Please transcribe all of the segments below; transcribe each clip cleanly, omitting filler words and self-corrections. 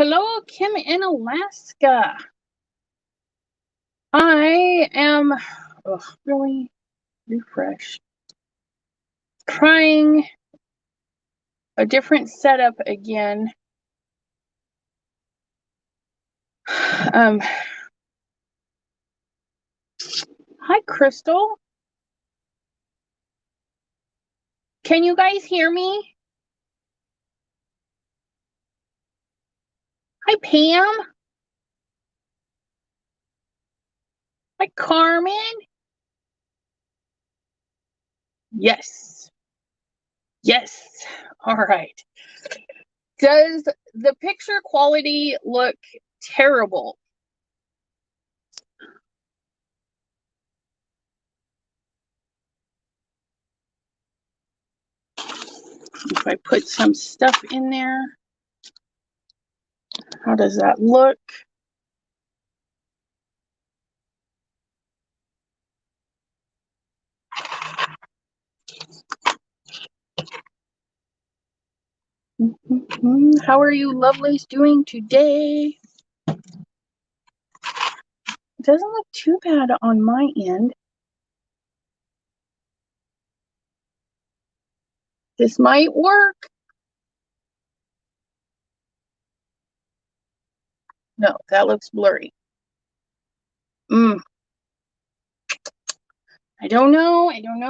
Hello, Kim in Alaska. I am really refreshed. Trying a different setup again. Hi, Crystal. Can you guys hear me? Hi, Pam. Hi, Carmen. Yes. Yes. All right. Does the picture quality look terrible? If I put some stuff in there, how does that look? How are you lovelies doing today? It doesn't look too bad on my end. This might work. No, that looks blurry. I don't know. I don't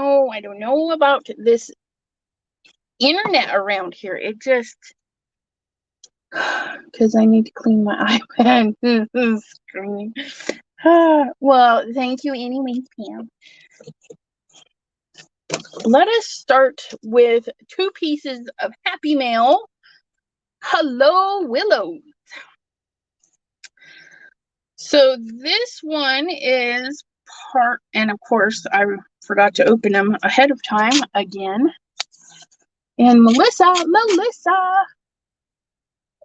know about this internet around here. It just, because I need to clean my iPad screen. Well, thank you anyways, Pam. Let us start with 2 pieces of happy mail. Hello, Willows. So this one is part, and of course I forgot to open them ahead of time again. And Melissa.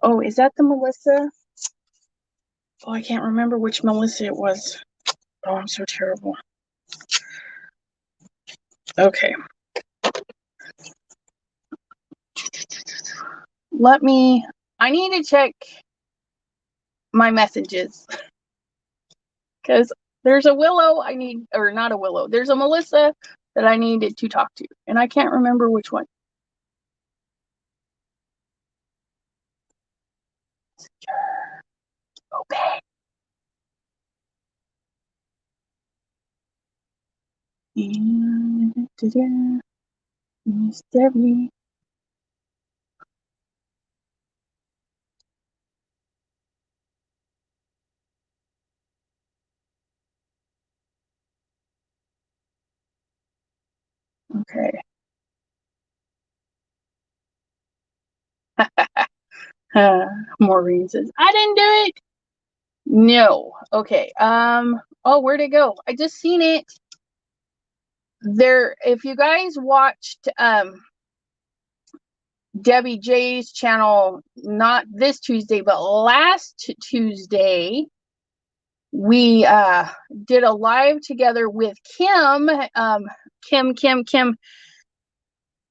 Oh, is that the Melissa? Oh, I can't remember which Melissa it was. Oh, I'm so terrible. Okay. I need to check my messages. Because there's a Willow or not a Willow. There's a Melissa that I needed to talk to. And I can't remember which one. Okay. And Miss Debbie. Okay. Maureen says, I didn't do it. No. Okay. Oh, where'd it go? I just seen it. There, if you guys watched Debbie J's channel, not this Tuesday, but last Tuesday, we did a live together with Kim. Kim.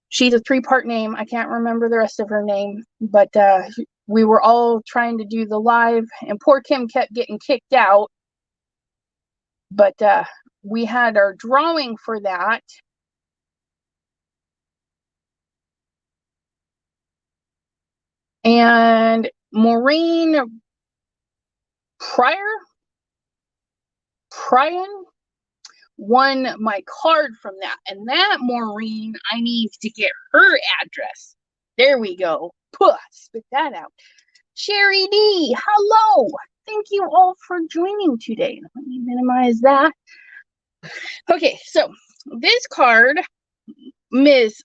She's a 3-part name. I can't remember the rest of her name, but we were all trying to do the live, and poor Kim kept getting kicked out. But we had our drawing for that. And Maureen Pryan won my card from that. And that Maureen, I need to get her address. There we go. Puh, spit that out. Sherry D, hello. Thank you all for joining today. Let me minimize that. Okay, so this card,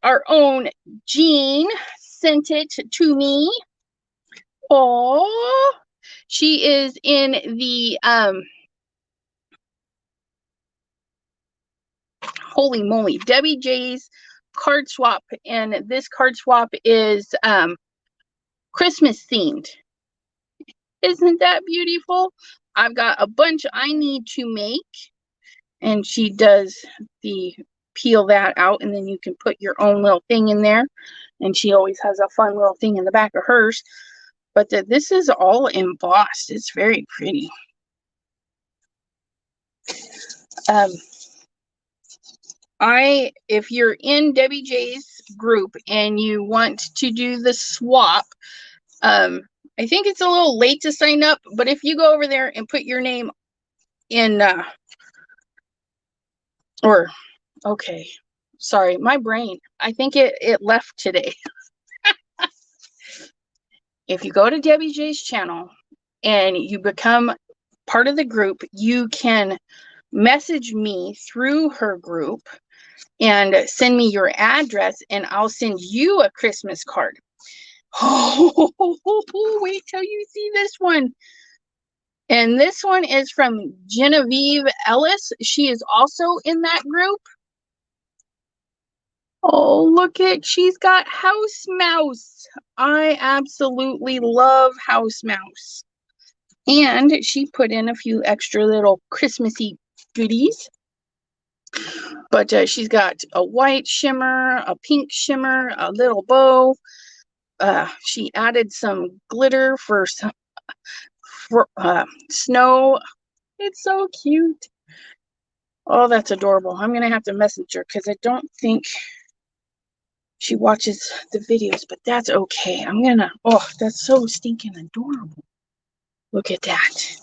our own Jean sent it to me. Oh, she is in the holy moly, Debbie J's card swap, and this card swap is Christmas themed. Isn't that beautiful? I've got a bunch I need to make, and she does the peel that out, and then you can put your own little thing in there, and she always has a fun little thing in the back of hers. but this is all embossed. It's very pretty. If you're in Debbie J's group and you want to do the swap, I think it's a little late to sign up, but if you go over there and put your name in, okay, sorry, my brain, I think it left today. If you go to Debbie J's channel and you become part of the group, you can message me through her group and send me your address, and I'll send you a Christmas card. Oh, wait till you see this one. And this one is from Genevieve Ellis. She is also in that group. Oh, look at, she's got House Mouse. I absolutely love House Mouse. And she put in a few extra little Christmassy goodies. But she's got a white shimmer, a pink shimmer, a little bow. She added some glitter for some snow. It's so cute. Oh, that's adorable. I'm going to have to message her because I don't think she watches the videos, but that's okay. Oh, that's so stinking adorable. Look at that.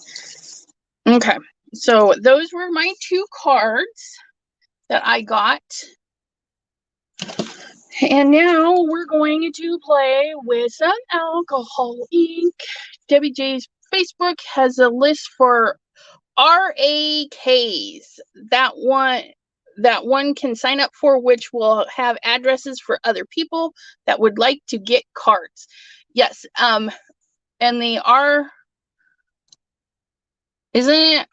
Okay, so those were my 2 cards that I got. And now we're going to play with some alcohol ink. Debbie J's Facebook has a list for RAKs. That one can sign up for, which will have addresses for other people that would like to get cards. Yes, and they are, isn't it?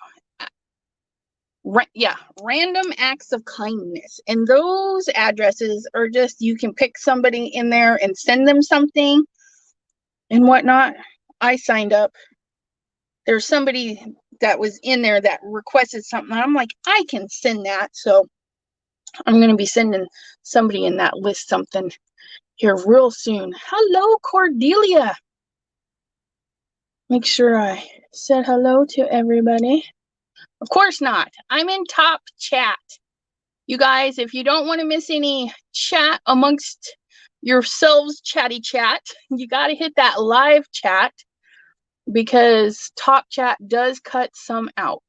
Yeah, random acts of kindness. And those addresses are just, you can pick somebody in there and send them something and whatnot. I signed up. There's somebody that was in there that requested something. I'm like, I can send that. So I'm going to be sending somebody in that list something here real soon. Hello, Cordelia. Make sure I said hello to everybody. Of course not. I'm in top chat. You guys, if you don't want to miss any chat amongst yourselves, chatty chat, you got to hit that live chat because top chat does cut some out.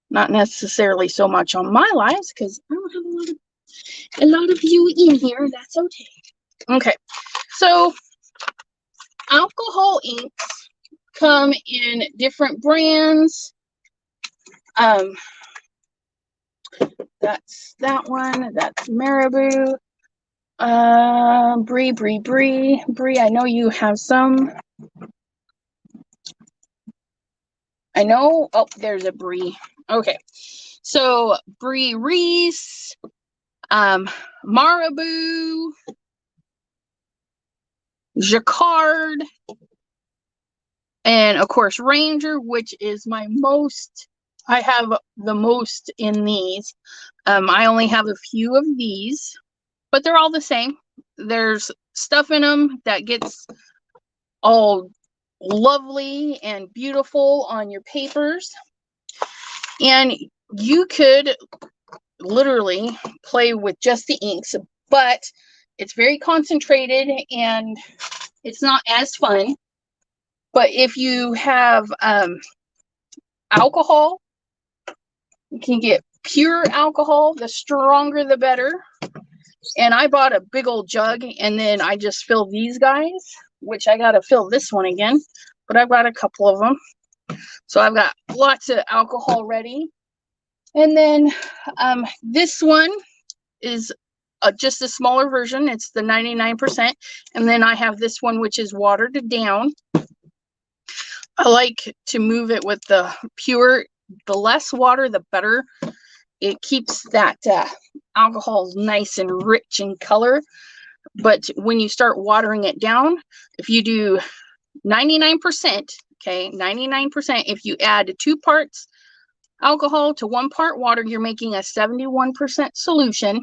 Not necessarily so much on my lives because I don't have a lot of you in here. That's okay. Okay, so alcohol inks come in different brands. That's that one. That's Marabou. Brie. I know you have some. I know. Oh, there's a Brie. Okay. So Brie Reese, Marabou, Jacquard, and of course Ranger, which is my most. I have the most in these. I only have a few of these, but they're all the same. There's stuff in them that gets all lovely and beautiful on your papers. And you could literally play with just the inks, but it's very concentrated and it's not as fun. But if you have alcohol, you can get pure alcohol. The stronger the better. And I bought a big old jug and then I just fill these guys, which I got to fill this one again, but I've got a couple of them. So I've got lots of alcohol ready. And then this one is just a smaller version. It's the 99%. And then I have this one, which is watered down. I like to move it with the pure. The less water, the better. It keeps that alcohol nice and rich in color. But when you start watering it down, if you do 99%, okay, 99%, if you add 2 parts alcohol to 1 part water, you're making a 71% solution.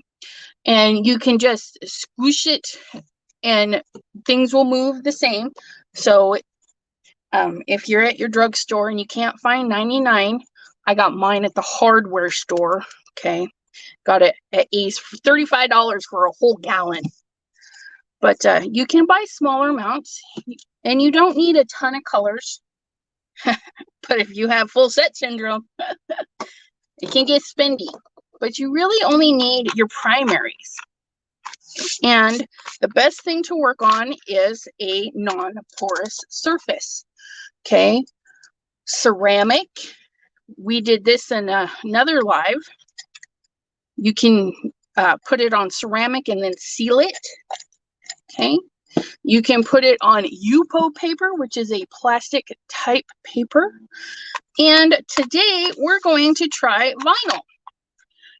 And you can just squish it and things will move the same. So if you're at your drugstore and you can't find 99, I got mine at the hardware store. Okay, got it at Ace for $35 for a whole gallon. But you can buy smaller amounts, and you don't need a ton of colors. But if you have full set syndrome, it can get spendy. But you really only need your primaries. And the best thing to work on is a non-porous surface. Okay, ceramic. We did this in another live. You can put it on ceramic and then seal it. Okay, you can put it on UPO paper, which is a plastic type paper. And today we're going to try vinyl.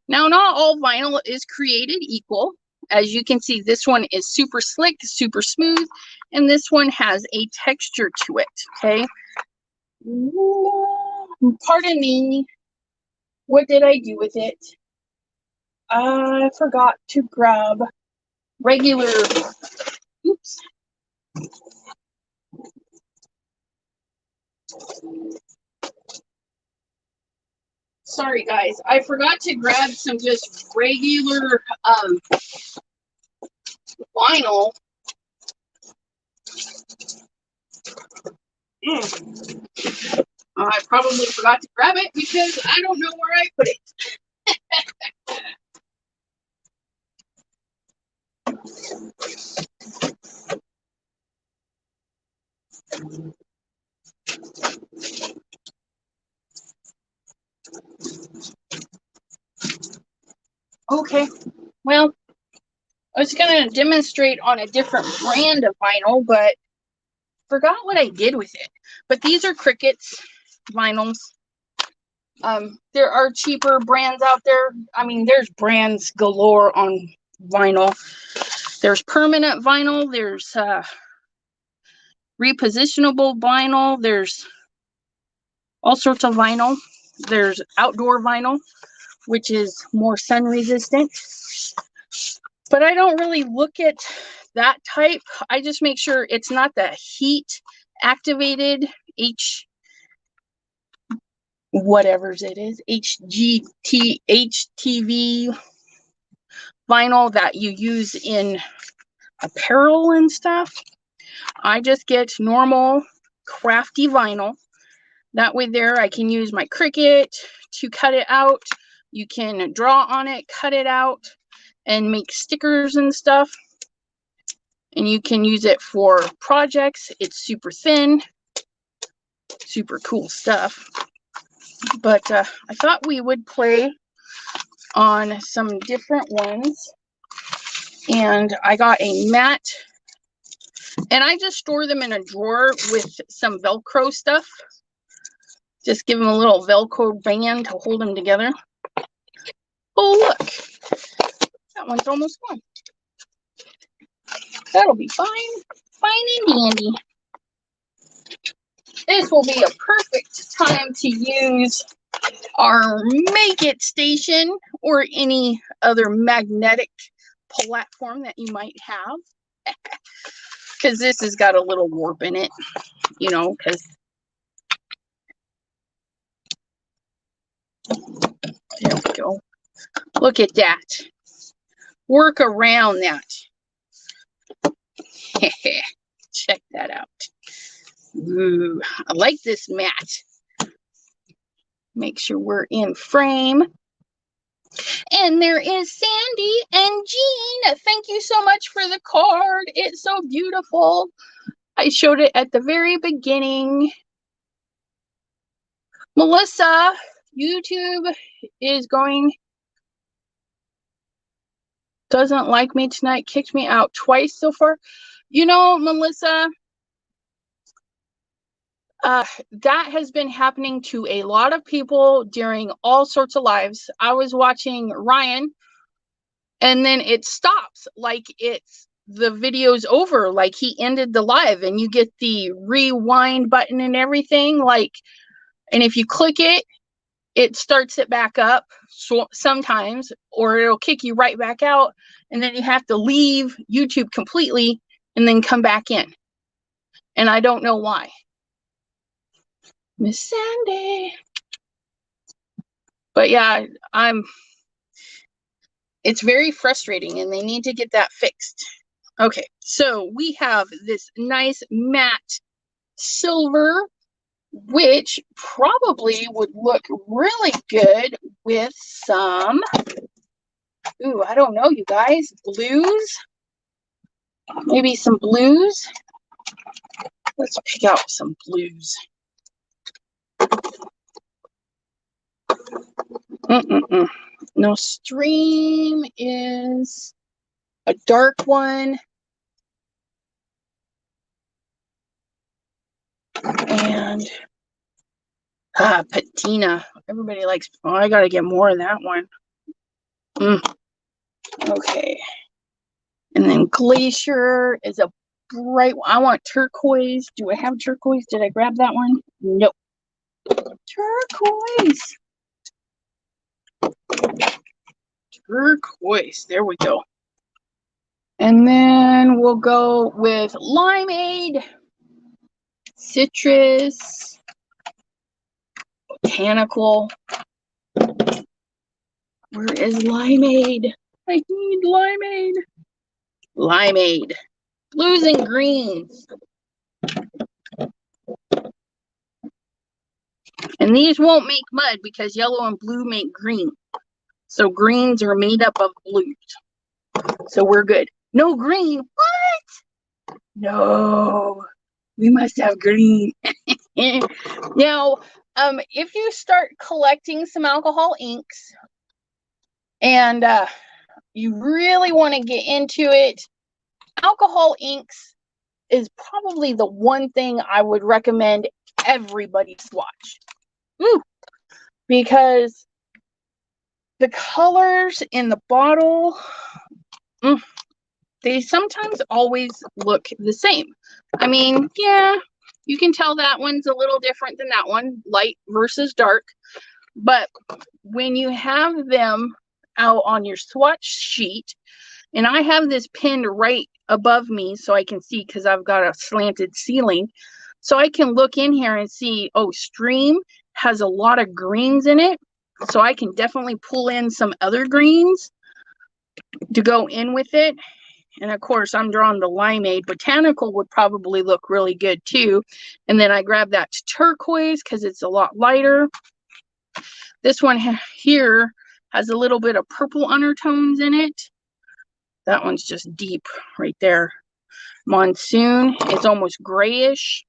Now, not all vinyl is created equal. As you can see, this one is super slick, super smooth, and this one has a texture to it. Okay, pardon me. What did I do with it? I forgot to grab regular, oops. Sorry guys, I forgot to grab some just regular vinyl. I probably forgot to grab it because I don't know where I put it. Okay, well, I was going to demonstrate on a different brand of vinyl, but forgot what I did with it. But these are Cricket's vinyls. There are cheaper brands out there. I mean, there's brands galore on vinyl. There's permanent vinyl. There's repositionable vinyl. There's all sorts of vinyl. There's outdoor vinyl, which is more sun resistant. But I don't really look at that type. I just make sure it's not the heat activated whatever's it is, HTV vinyl that you use in apparel and stuff. I just get normal crafty vinyl. That way there I can use my Cricut to cut it out. You can draw on it, cut it out, and make stickers and stuff. And you can use it for projects. It's super thin, super cool stuff. But I thought we would play on some different ones. And I got a matte, and I just store them in a drawer with some Velcro stuff. Just give them a little Velcro band to hold them together. Oh, look, that one's almost gone. That'll be fine, fine and dandy. This will be a perfect time to use our Make It station or any other magnetic platform that you might have. Because this has got a little warp in it, you know, because there we go. Look at that. Work around that. Check that out. Ooh, I like this mat. Make sure we're in frame. And there is Sandy and Jean. Thank you so much for the card. It's so beautiful. I showed it at the very beginning. Melissa, YouTube is going, doesn't like me tonight, kicked me out twice so far. You know, Melissa, that has been happening to a lot of people during all sorts of lives. I was watching Ryan, and then it stops, like it's the video's over, like he ended the live, and you get the rewind button and everything, like, and if you click it, it starts it back up sometimes, or it'll kick you right back out, and then you have to leave YouTube completely and then come back in. And I don't know why. Miss Sandy. But yeah, it's very frustrating and they need to get that fixed. Okay, so we have this nice matte silver, which probably would look really good with some, ooh, I don't know, you guys, blues. Maybe some blues. Let's pick out some blues. No, Stream is a dark one. And patina. Everybody likes, oh, I gotta get more of that one. Okay. And then Glacier is a bright one. I want turquoise. Do I have turquoise? Did I grab that one? Nope. Turquoise. Turquoise. There we go. And then we'll go with Limeade, Citrus, Botanical. Where is Limeade? I need Limeade. Limeade. Blues and greens. And these won't make mud because yellow and blue make green. So greens are made up of blues. So we're good. No green. What? No. We must have green. Now, if you start collecting some alcohol inks and you really want to get into it, alcohol inks is probably the one thing I would recommend everybody swatch. Woo! Because the colors in the bottle, they sometimes always look the same. I mean, yeah, you can tell that one's a little different than that one, light versus dark. But when you have them out on your swatch sheet, and I have this pinned right above me so I can see because I've got a slanted ceiling. So I can look in here and see, oh, Stream has a lot of greens in it. So I can definitely pull in some other greens to go in with it. And of course, I'm drawing the Limeade. Botanical would probably look really good too. And then I grab that turquoise because it's a lot lighter. This one here has a little bit of purple undertones in it. That one's just deep right there. Monsoon is almost grayish.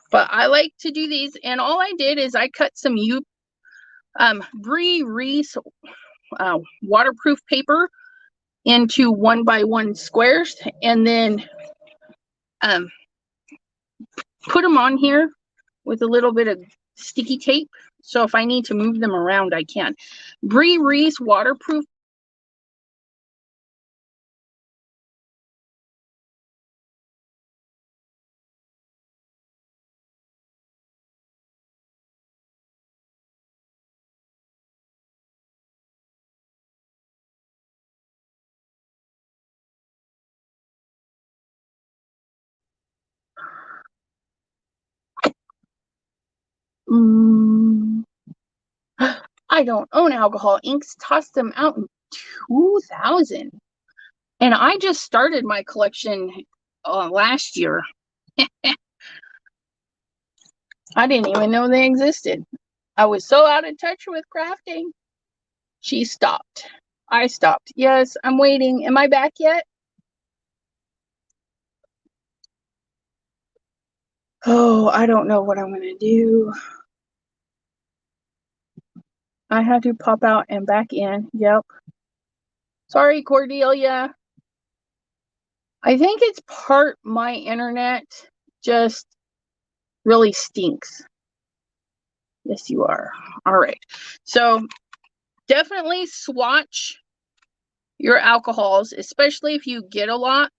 But I like to do these. And all I did is I cut some Brie Reese waterproof paper into 1x1 squares. And then put them on here with a little bit of sticky tape. So if I need to move them around, I can. Brie Reese waterproof. I don't own alcohol inks. Tossed them out in 2000. And I just started my collection last year. I didn't even know they existed. I was so out of touch with crafting. She stopped. I stopped. Yes, I'm waiting. Am I back yet? Oh, I don't know what I'm going to do. I had to pop out and back in. Yep. Sorry, Cordelia. I think it's part my internet just really stinks. Yes, you are. All right. So definitely swatch your alcohols, especially if you get a lot.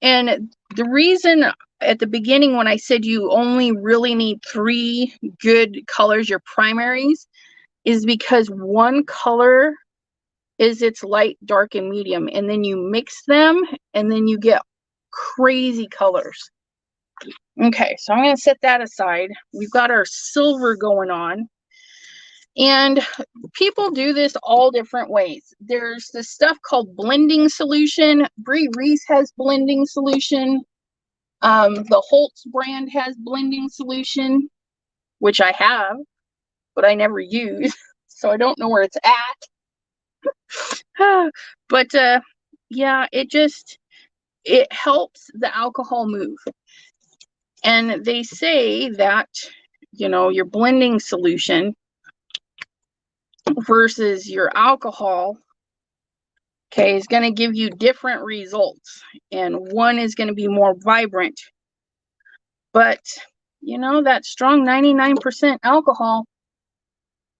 And the reason at the beginning when I said you only really need 3 good colors, your primaries, is because one color is its light, dark, and medium. And then you mix them and then you get crazy colors. Okay, so I'm going to set that aside. We've got our silver going on. And people do this all different ways. There's this stuff called blending solution. Brie Reese has blending solution. The Holtz brand has blending solution, which I have, but I never use. So I don't know where it's at. But yeah, it helps the alcohol move. And they say that, you know, your blending solution versus your alcohol, okay, is going to give you different results. And one is going to be more vibrant. But, you know, that strong 99% alcohol,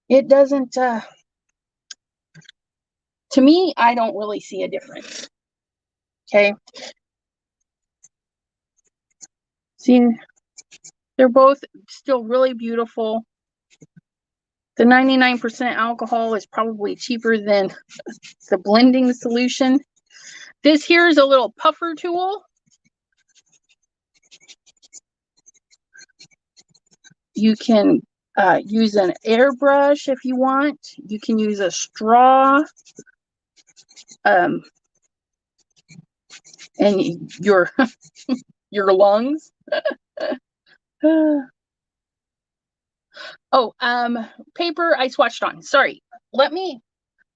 it doesn't, to me, I don't really see a difference. Okay. See, they're both still really beautiful. The 99% alcohol is probably cheaper than the blending solution. This here is a little puffer tool. You can use an airbrush if you want. You can use a straw. And your lungs. Oh, paper I swatched on. Sorry. Let me.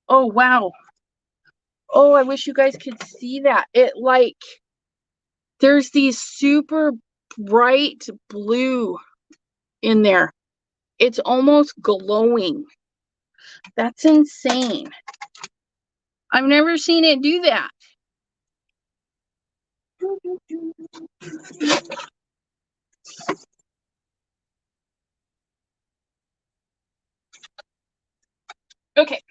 Oh, wow. Oh, I wish you guys could see that. It like, there's these super bright blue in there. It's almost glowing. That's insane. I've never seen it do that. Okay.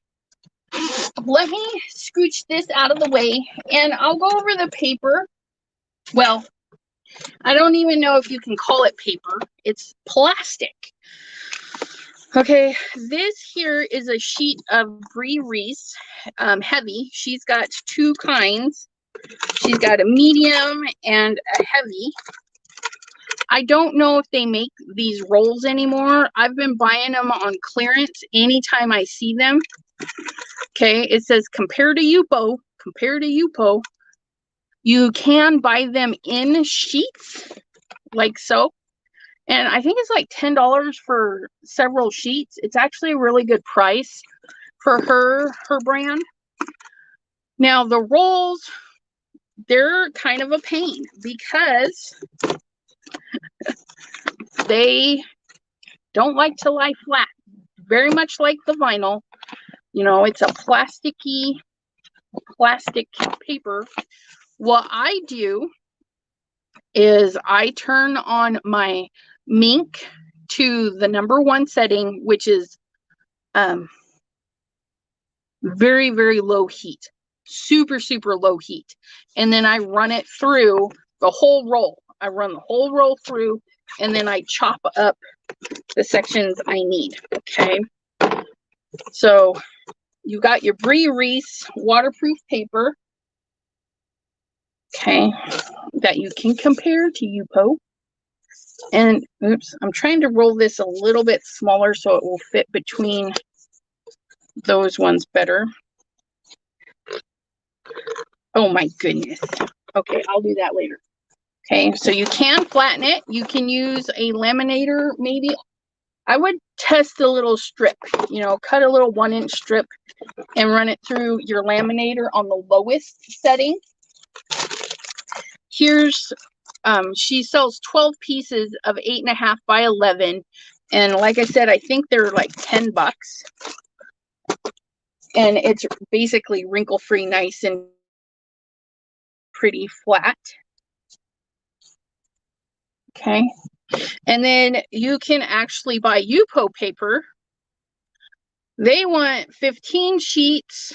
Let me scooch this out of the way and I'll go over the paper. Well, I don't even know if you can call it paper. It's plastic. Okay, this here is a sheet of Brie Reese, heavy. She's got two kinds. She's got a medium and a heavy. I don't know if they make these rolls anymore. I've been buying them on clearance anytime I see them. Okay, it says compare to Yupo. Compare to Yupo. You can buy them in sheets, like so. And I think it's like $10 for several sheets. It's actually a really good price for her brand. Now, the rolls, they're kind of a pain because they don't like to lie flat. Very much like the vinyl. You know, it's a plastic paper. What I do is I turn on my Mink to the #1 setting, which is very, very low heat. Super, super low heat. And then I run it through the whole roll. I run the whole roll through, and then I chop up the sections I need. Okay. So you got your Brie Reese waterproof paper. Okay. That you can compare to Yupo. And oops, I'm trying to roll this a little bit smaller so it will fit between those ones better. Oh my goodness. Okay, I'll do that later. Okay, so you can flatten it. You can use a laminator, maybe. I would test a little strip, you know, cut a little 1-inch strip and run it through your laminator on the lowest setting. Here's, she sells 12 pieces of 8.5 by 11. And like I said, I think they're like $10. And it's basically wrinkle-free, nice and pretty flat. Okay. And then you can actually buy Yupo paper. They want 15 sheets.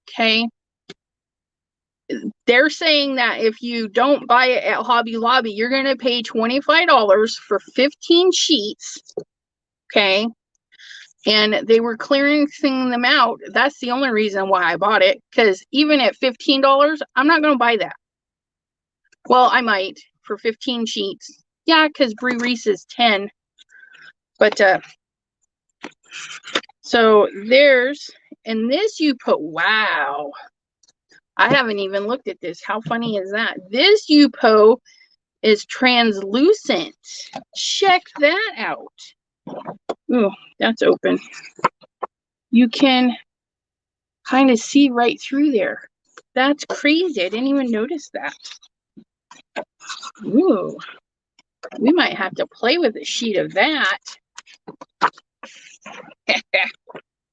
Okay. They're saying that if you don't buy it at Hobby Lobby, you're going to pay $25 for 15 sheets. Okay. And they were clearing them out. That's the only reason why I bought it. Because even at $15, I'm not going to buy that. Well, I might for 15 sheets. Yeah, because Brie Reese is 10. But so there's, and this you put, wow. I haven't even looked at this. How funny is that? This Yupo is translucent. Check that out. Ooh, that's open. You can kind of see right through there. That's crazy. I didn't even notice that. Ooh, we might have to play with a sheet of that.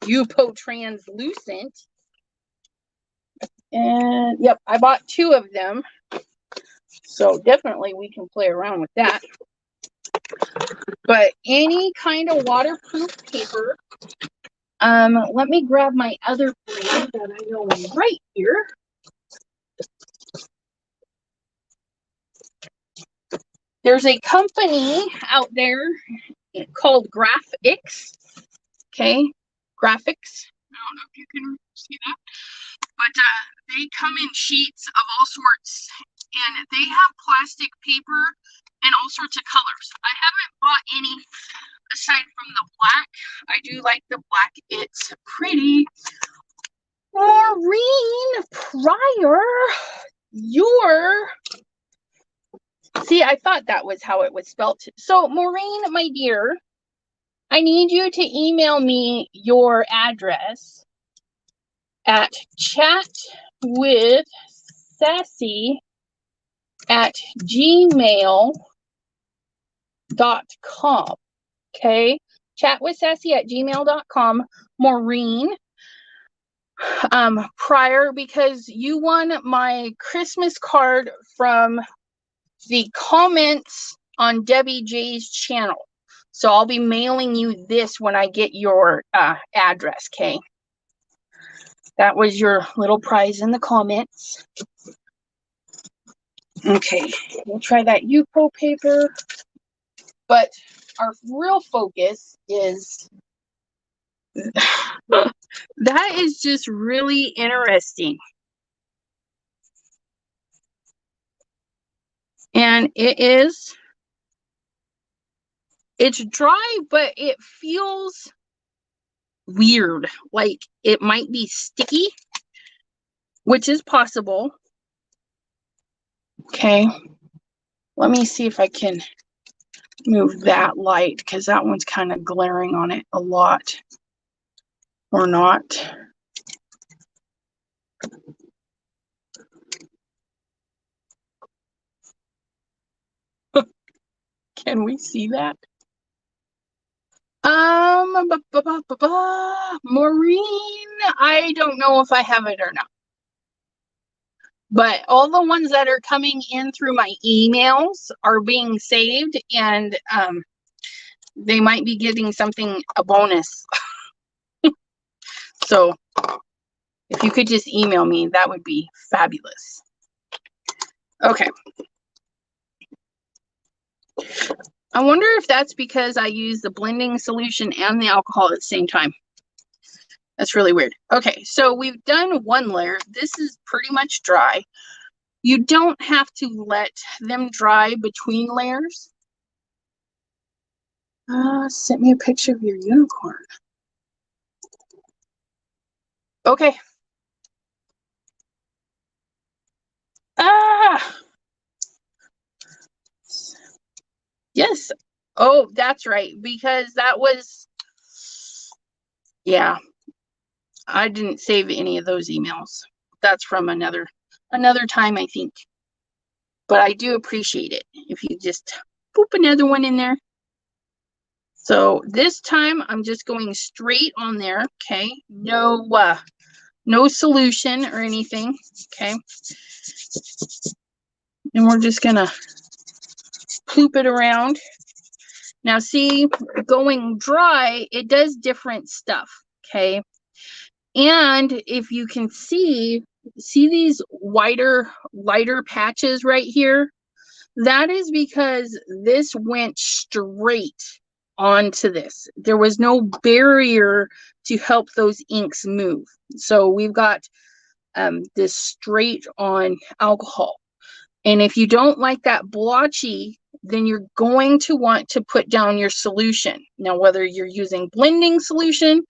Yupo translucent. And yep, I bought 2 of them. So definitely we can play around with that. But any kind of waterproof paper. Let me grab my other brand that I know is right here. There's a company out there called Graphics. Okay, Graphics. I don't know if you can see that, but they come in sheets of all sorts, and they have plastic paper and all sorts of colors. I haven't bought any aside from the black. I do like the black. It's pretty. Maureen Pryor, see, I thought that was how it was spelled. So, Maureen, my dear, I need you to email me your address at chatwithsassy@gmail.com. Okay? Chatwithsassy@gmail.com. Maureen Pryor, because you won my Christmas card from the comments on Debbie J's channel. So I'll be mailing you this when I get your address, okay? That was your little prize in the comments. Okay, we'll try that Yupo paper. But our real focus is that is just really interesting. And it's dry, but it feels weird. Like it might be sticky, which is possible. Okay. Let me see if I can move that light because that one's kind of glaring on it a lot. Or not. Can we see that? Maureen, I don't know if I have it or not. But all the ones that are coming in through my emails are being saved, and they might be getting something, a bonus. So if you could just email me, that would be fabulous. Okay. I wonder if that's because I use the blending solution and the alcohol at the same time. That's really weird. Okay, so we've done one layer. This is pretty much dry. You don't have to let them dry between layers. Send me a picture of your unicorn. Okay. Yes. Oh, that's right. Because that was, yeah. I didn't save any of those emails. That's from another time, I think. But I do appreciate it if you just poop another one in there. So this time I'm just going straight on there. Okay. No solution or anything. Okay. And we're just gonna poop it around. Now see, going dry, it does different stuff. Okay. And if you can see these lighter patches right here? That is because this went straight onto this. There was no barrier to help those inks move. So we've got this straight on alcohol. And if you don't like that blotchy then you're going to want to put down your solution. Now, whether you're using blending solution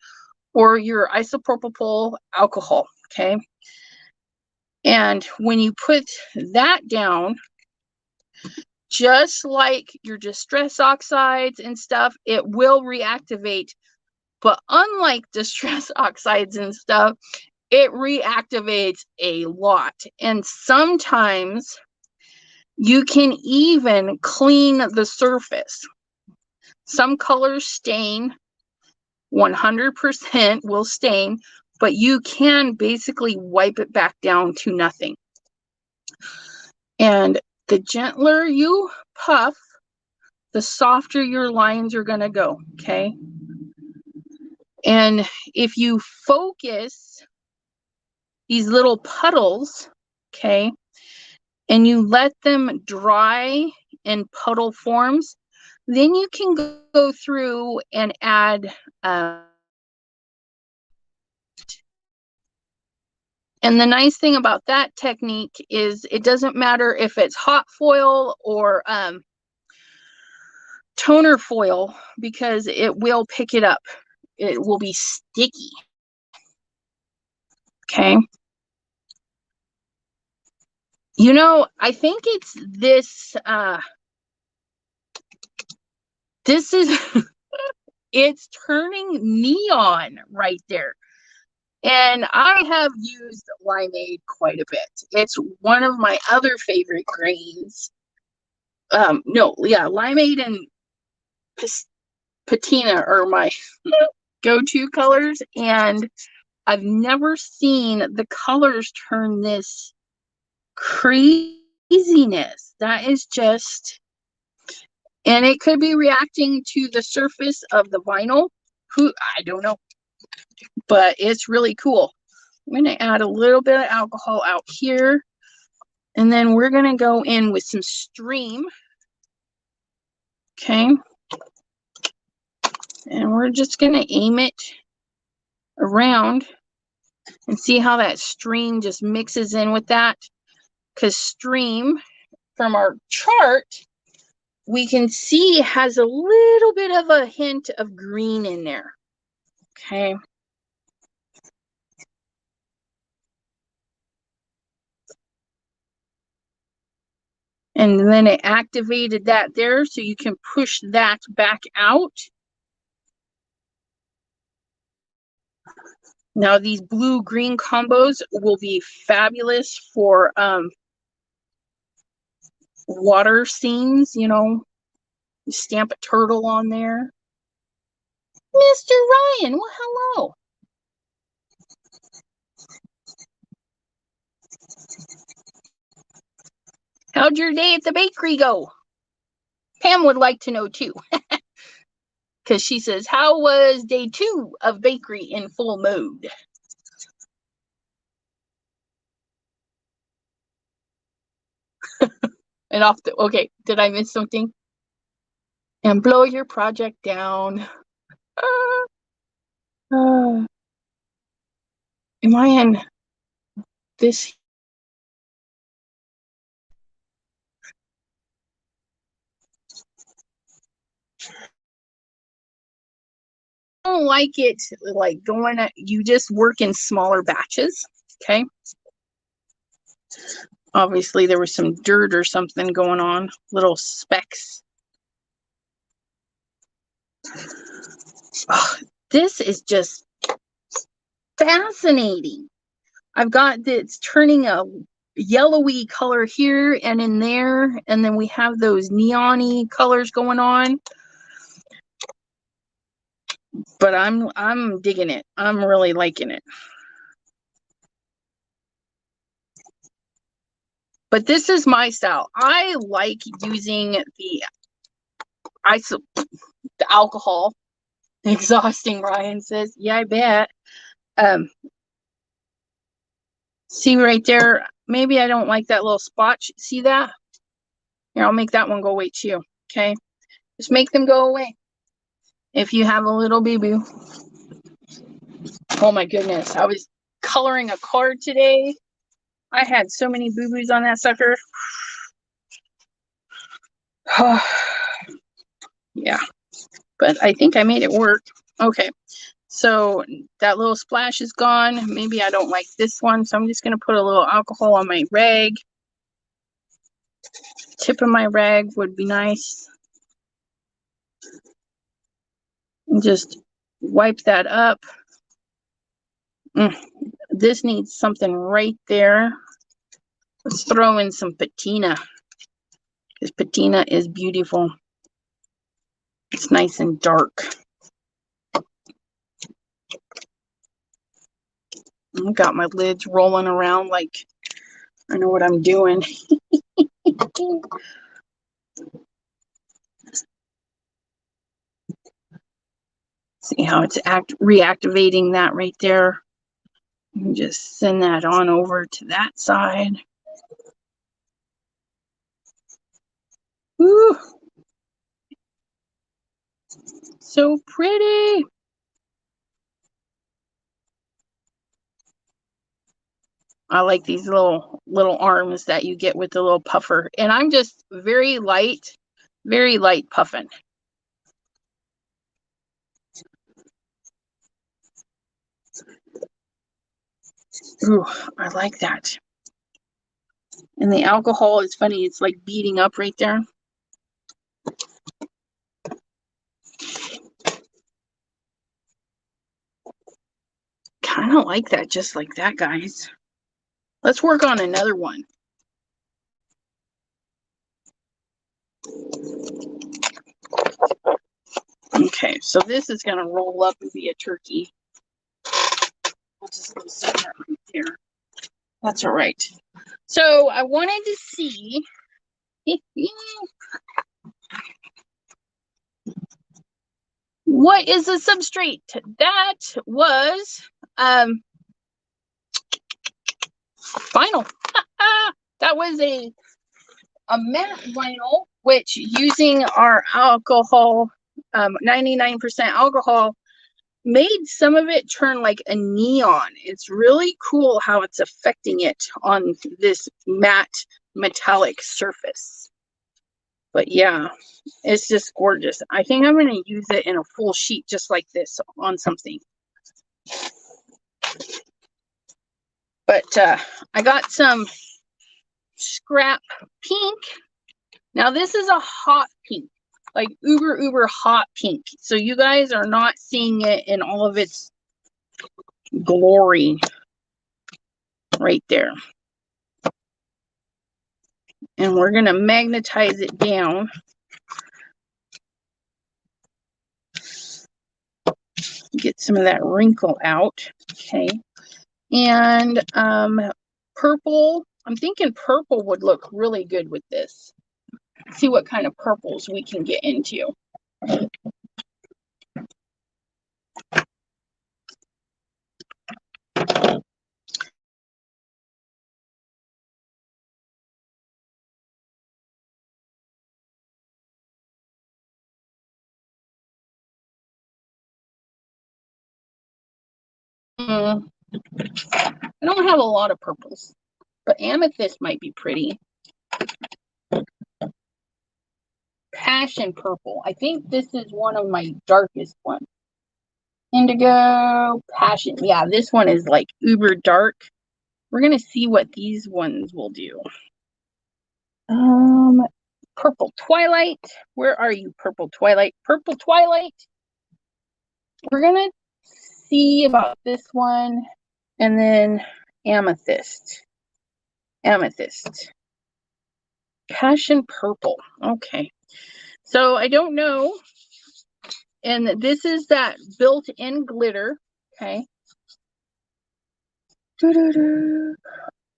or your isopropyl alcohol, okay? And when you put that down, just like your distress oxides and stuff, it will reactivate. But unlike distress oxides and stuff, it reactivates a lot. And sometimes you can even clean the surface. Some colors stain, 100% will stain, but you can basically wipe it back down to nothing. And the gentler you puff, the softer your lines are going to go, okay? And if you focus these little puddles, okay, and you let them dry in puddle forms, then you can go through and add and the nice thing about that technique is it doesn't matter if it's hot foil or toner foil, because it will pick it up. It will be sticky. Okay. You know, I think it's this, this is, it's turning neon right there. And I have used limeade quite a bit. It's one of my other favorite grains. No, yeah, limeade and patina are my go-to colors. And I've never seen the colors turn this craziness. That is just, and it could be reacting to the surface of the vinyl. I don't know, but it's really cool. I'm going to add a little bit of alcohol out here, and then we're going to go in with some stream. Okay. And we're just going to aim it around and see how that stream just mixes in with that. Because stream, from our chart, we can see has a little bit of a hint of green in there. Okay. And then it activated that there, so you can push that back out. Now these blue-green combos will be fabulous for water scenes, you know. You stamp a turtle on there. Mr. Ryan, well, hello. How'd your day at the bakery go? Pam would like to know too. Because she says, how was day 2 of bakery in full mode? And off the, okay, did I miss something? And blow your project down. Am I in this? I don't like it like going at, you just work in smaller batches. Okay. Obviously there was some dirt or something going on, little specks. Oh, this is just fascinating. I've got it's turning a yellowy color here and in there, and then we have those neon-y colors going on. But I'm digging it. I'm really liking it. But this is my style. I like using the alcohol. Exhausting, Ryan says. Yeah, I bet. See right there, maybe I don't like that little spot. See that? Here, I'll make that one go away too. Okay. Just make them go away. If you have a little boo-boo. Oh my goodness. I was coloring a card today. I had so many boo-boos on that sucker. Yeah, but I think I made it work. Okay, so that little splash is gone. Maybe I don't like this one, so I'm just going to put a little alcohol on my rag. Tip of my rag would be nice. And just wipe that up. This needs something right there. Let's throw in some patina, because patina is beautiful. It's nice and dark. I've got my lids rolling around like I know what I'm doing. See how it's reactivating that right there. And just send that on over to that side. Woo! So pretty. I like these little arms that you get with the little puffer. And I'm just very light puffing. Ooh, I like that. And the alcohol is funny. It's like beating up right there. Kind of like that, just like that, guys. Let's work on another one. Okay, so this is going to roll up and be a turkey. I'll just go set that right there. That's all right. So I wanted to see what is the substrate. That was vinyl. That was a matte vinyl, which using our alcohol, 99% alcohol, made some of it turn like a neon. It's really cool how it's affecting it on this matte metallic surface. But yeah, it's just gorgeous. I think I'm going to use it in a full sheet just like this on something. But I got some scrap pink. Now this is a hot pink, like uber hot pink. So you guys are not seeing it in all of its glory right there. And we're going to magnetize it down. Get some of that wrinkle out. Okay. And purple. I'm thinking purple would look really good with this. See what kind of purples we can get into. I don't have a lot of purples, but amethyst might be pretty. Passion purple. I think this is one of my darkest ones. Indigo, passion. Yeah, this one is like uber dark. We're going to see what these ones will do. Purple twilight. Where are you, purple twilight? Purple twilight. We're going to see about this one. And then amethyst. Amethyst. Passion purple. Okay. So I don't know. And this is that built-in glitter. Okay.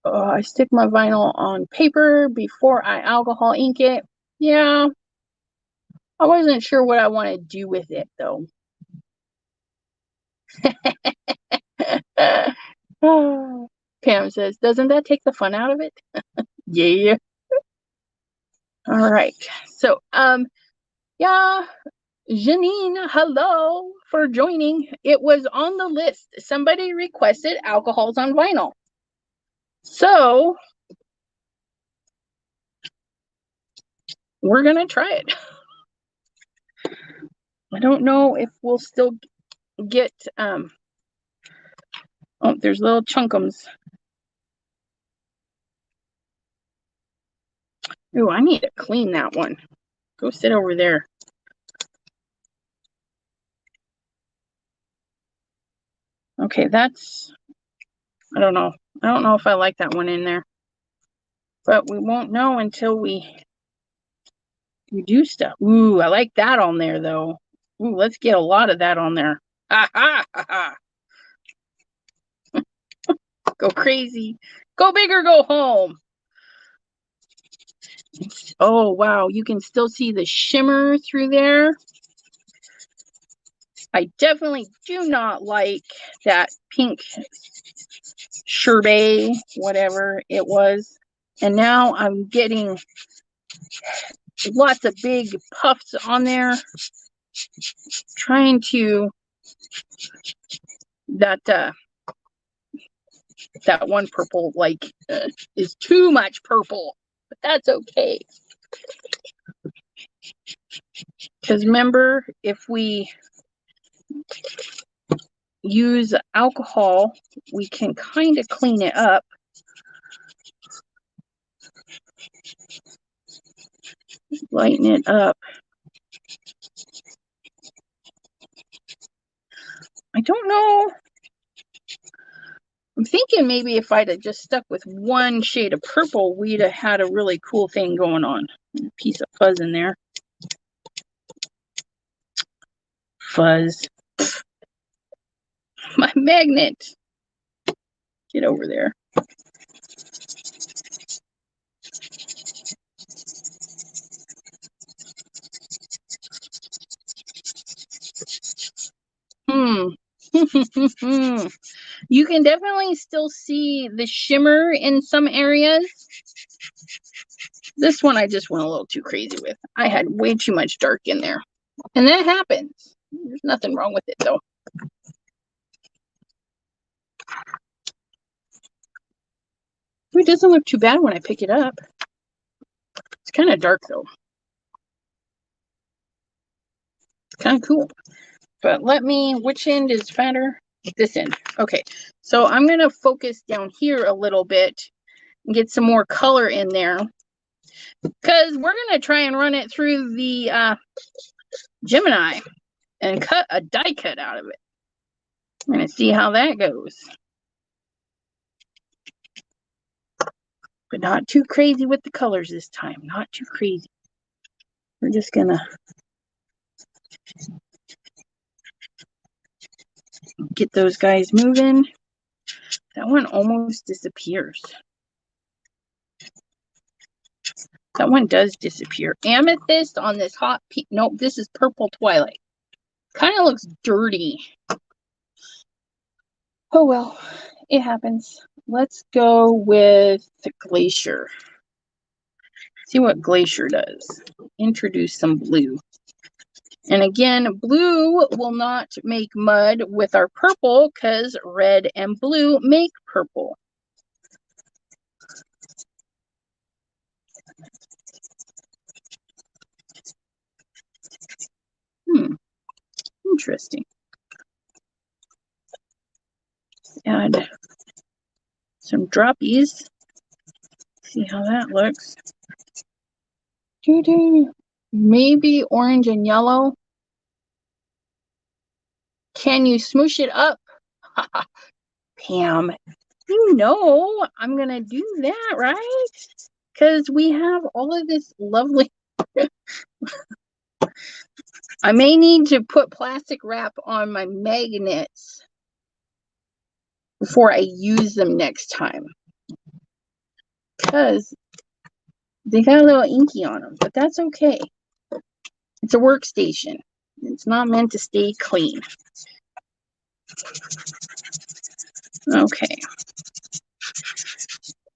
I stick my vinyl on paper before I alcohol ink it. Yeah. I wasn't sure what I want to do with it though. Pam says, doesn't that take the fun out of it? Yeah. All right. So, yeah, Janine, hello for joining. It was on the list. Somebody requested alcohols on vinyl. So, we're gonna try it. I don't know if we'll still get oh, there's little chunkums. Ooh, I need to clean that one. Go sit over there. Okay, that's, I don't know. I don't know if I like that one in there. But we won't know until we do stuff. Ooh, I like that on there though. Ooh, let's get a lot of that on there. Ha ha ha ha. Go crazy. Go big or go home. Oh, wow. You can still see the shimmer through there. I definitely do not like that pink sherbet, whatever it was. And now I'm getting lots of big puffs on there. Trying to, that one purple, like, is too much purple. But that's okay. Because remember, if we use alcohol, we can kind of clean it up. Lighten it up. I don't know. I'm thinking maybe if I'd have just stuck with one shade of purple, we'd have had a really cool thing going on. A piece of fuzz in there. Fuzz. My magnet. Get over there. You can definitely still see the shimmer in some areas. This one I just went a little too crazy with. I had way too much dark in there. And that happens. There's nothing wrong with it though. It doesn't look too bad when I pick it up. It's kind of dark though. It's kind of cool. But which end is fatter? This end. Okay, so I'm going to focus down here a little bit and get some more color in there. Because we're going to try and run it through the Gemini and cut a die cut out of it. We're going to see how that goes. But not too crazy with the colors this time. Not too crazy. We're just going to get those guys moving. That one almost disappears. That one does disappear. Amethyst on this hot pink. Nope, this is purple twilight. Kind of looks dirty. Oh well, it happens. Let's go with the Glacier. See what Glacier does. Introduce some blue. And again, blue will not make mud with our purple because red and blue make purple. Interesting. Add some droppies. See how that looks. Maybe orange and yellow. Can you smoosh it up? Pam, you know I'm gonna do that, right? Because we have all of this lovely I may need to put plastic wrap on my magnets before I use them next time. Because they got a little inky on them, but that's okay. It's a workstation. It's not meant to stay clean. Okay.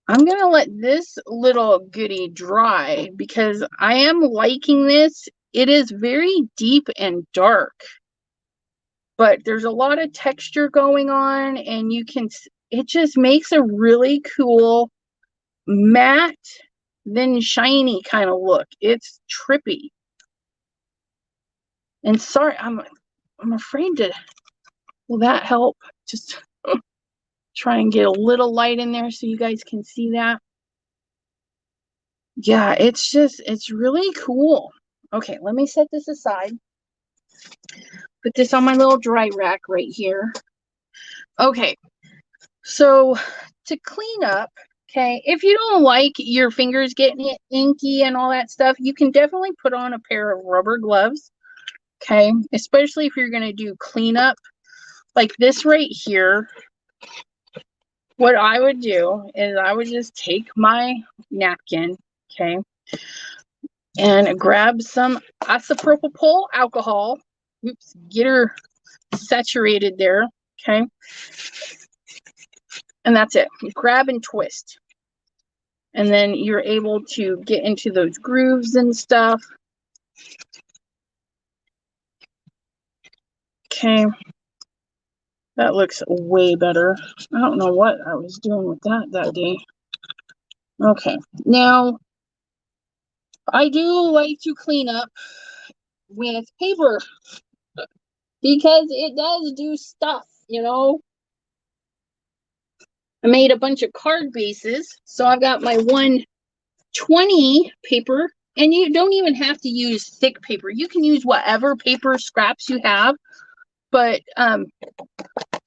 I'm going to let this little goodie dry because I am liking this. It is very deep and dark, but there's a lot of texture going on, and it just makes a really cool matte then shiny kind of look. It's trippy. And sorry, I'm afraid to, will that help? Just try and get a little light in there so you guys can see that. Yeah, it's really cool. Okay, let me set this aside. Put this on my little dry rack right here. Okay, so to clean up, okay, if you don't like your fingers getting inky and all that stuff, you can definitely put on a pair of rubber gloves, okay, especially if you're going to do cleanup like this right here. What I would do is I would just take my napkin, okay, and grab some isopropyl alcohol. Oops, get her saturated there, okay, and that's it. Grab and twist, and then you're able to get into those grooves and stuff. Okay, that looks way better. I don't know what I was doing with that day. Okay, now I do like to clean up with paper because it does do stuff, you know. I made a bunch of card bases, so I've got my 120 paper, and you don't even have to use thick paper. You can use whatever paper scraps you have, but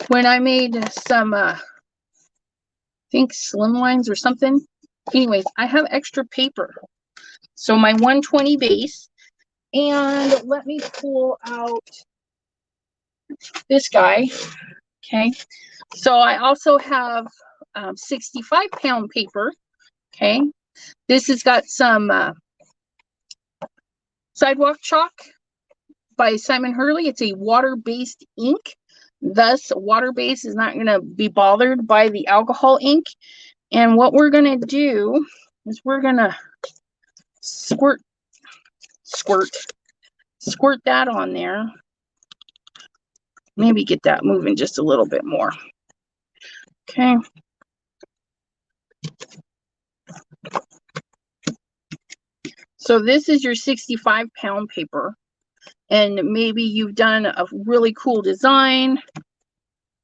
when I made some I think slimlines or something, anyways, I have extra paper. So my 120 base, and let me pull out this guy. Okay, so I also have 65-pound paper. Okay, this has got some sidewalk chalk by Simon Hurley. It's a water-based ink. Thus, water-based is not going to be bothered by the alcohol ink. And what we're going to do is we're going to squirt that on there. Maybe get that moving just a little bit more. Okay. So this is your 65-pound paper. And maybe you've done a really cool design.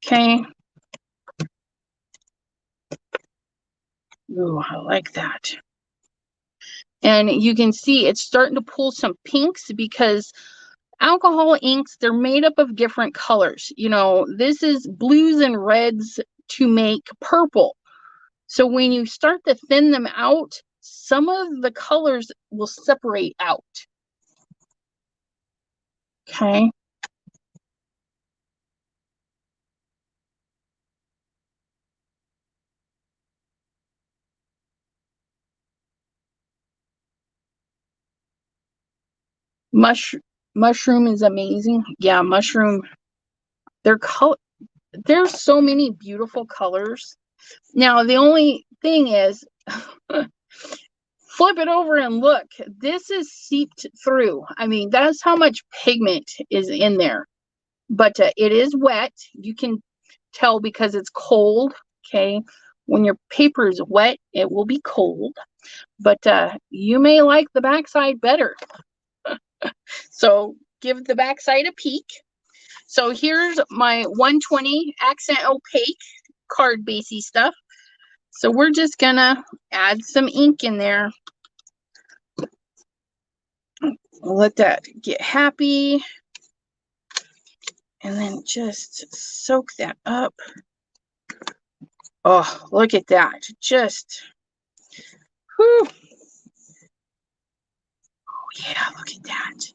Okay. Ooh, I like that. And you can see it's starting to pull some pinks because alcohol inks, they're made up of different colors. You know, this is blues and reds to make purple. So when you start to thin them out, some of the colors will separate out. Okay. Mushroom is amazing. Yeah, mushroom. There's so many beautiful colors. Now, the only thing is, flip it over and look. This is seeped through. I mean, that's how much pigment is in there. But it is wet. You can tell because it's cold. Okay. When your paper is wet, it will be cold. But you may like the backside better. So give the backside a peek. So here's my 120 accent opaque card basey stuff. So we're just gonna add some ink in there. Let that get happy. And then just soak that up. Oh, look at that. Just, whew. Oh yeah, look at that.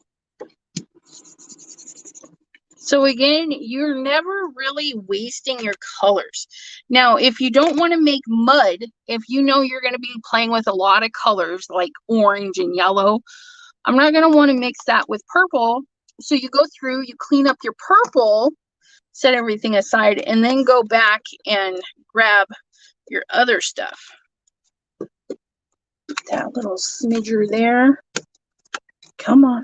So again, you're never really wasting your colors. Now, if you don't want to make mud, if you know you're going to be playing with a lot of colors like orange and yellow, I'm not going to want to mix that with purple. So you go through, you clean up your purple, set everything aside, and then go back and grab your other stuff. That little smidger there. Come on.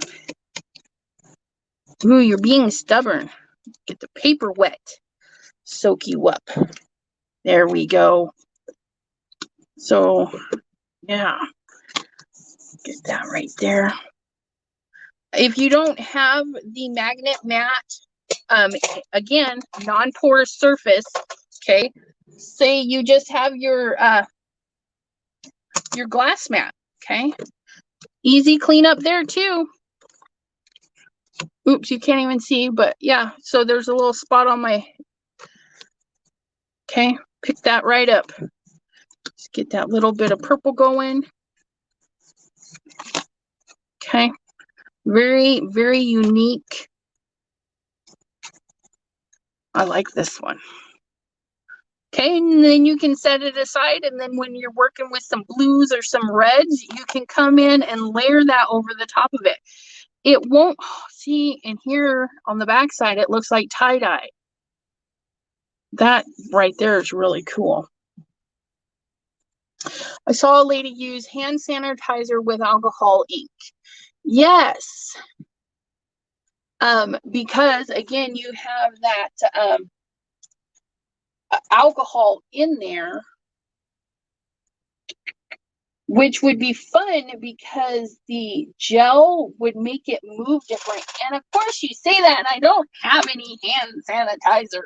Ooh, you're being stubborn. Get the paper wet. Soak you up. There we go. So, yeah. Get that right there. If you don't have the magnet mat, again, non-porous surface, okay? Say you just have your glass mat, okay? Easy cleanup there too. Oops, you can't even see, but yeah, so there's a little spot on my, okay, pick that right up. Just get that little bit of purple going. Okay, very, very unique. I like this one. Okay, and then you can set it aside, and then when you're working with some blues or some reds, you can come in and layer that over the top of it. It won't, see, in here on the back side, it looks like tie-dye. That right there is really cool. I saw a lady use hand sanitizer with alcohol ink. Yes. Because again, you have that alcohol in there, which would be fun because the gel would make it move different. And of course you say that and I don't have any hand sanitizer,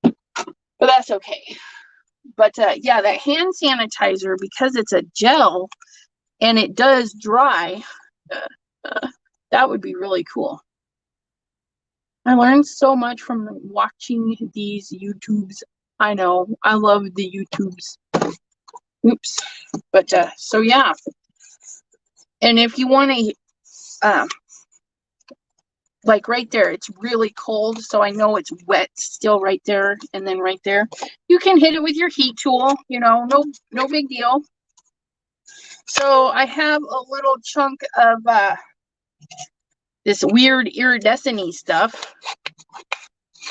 but that's okay. But yeah, that hand sanitizer, because it's a gel and it does dry, that would be really cool. I learned so much from watching these YouTubes. I know, I love the YouTubes. Oops. But so yeah. And if you want to, like right there, it's really cold, so I know it's wet still right there, and then right there. You can hit it with your heat tool, you know, no big deal. So I have a little chunk of this weird iridescent-y stuff.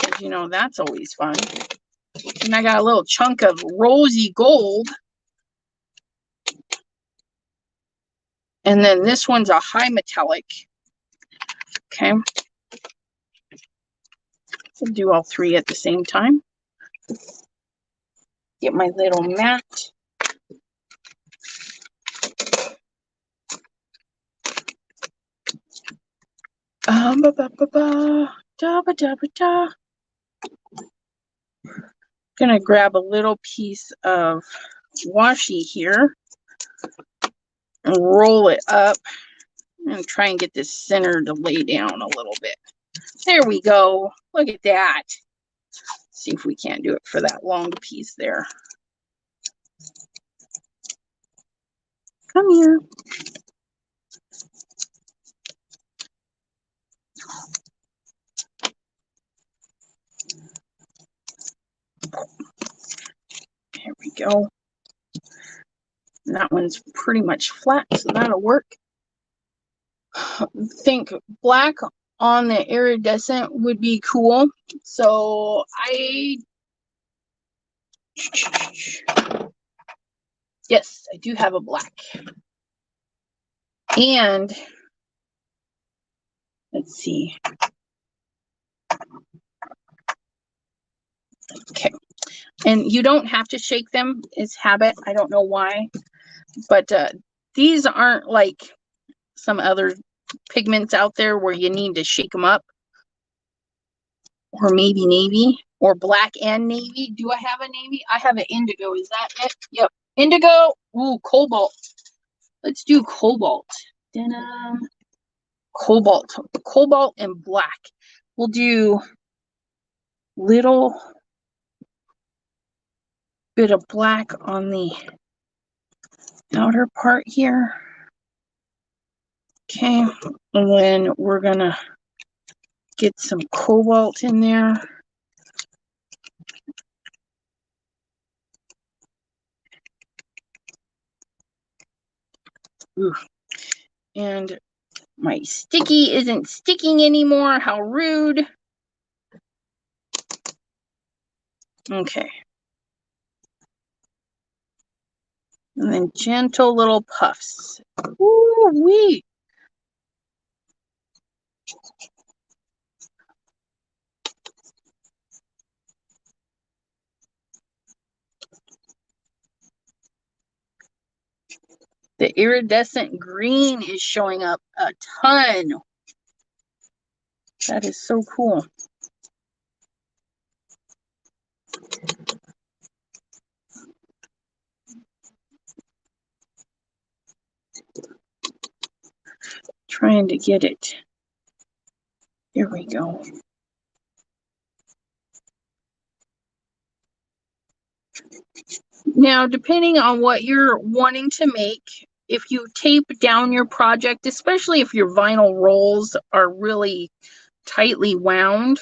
Because, you know, that's always fun. And I got a little chunk of rosy gold. And then this one's a high metallic. Okay. I'll do all three at the same time. Get my little mat. Ba ba ba ba da ba da ba da. Gonna grab a little piece of washi here and roll it up and try and get this center to lay down a little bit. There we go. Look at that. See if we can't do it for that long piece there. Come here. There we go. And that one's pretty much flat, so that'll work. Think black on the iridescent would be cool. So yes, I do have a black. And let's see. Okay. And you don't have to shake them. It's habit. I don't know why. But these aren't like some other pigments out there where you need to shake them up. Or maybe navy. Or black and navy. Do I have a navy? I have an indigo. Is that it? Yep. Indigo. Ooh, cobalt. Let's do cobalt. Denim. Cobalt. Cobalt and black. We'll do little bit of black on the outer part here. Okay, and then we're gonna get some cobalt in there. Ooh. And my sticky isn't sticking anymore. How rude. Okay. And then gentle little puffs. Ooh wee. The iridescent green is showing up a ton. That is so cool. Trying to get it. There we go. Now, depending on what you're wanting to make, if you tape down your project, especially if your vinyl rolls are really tightly wound,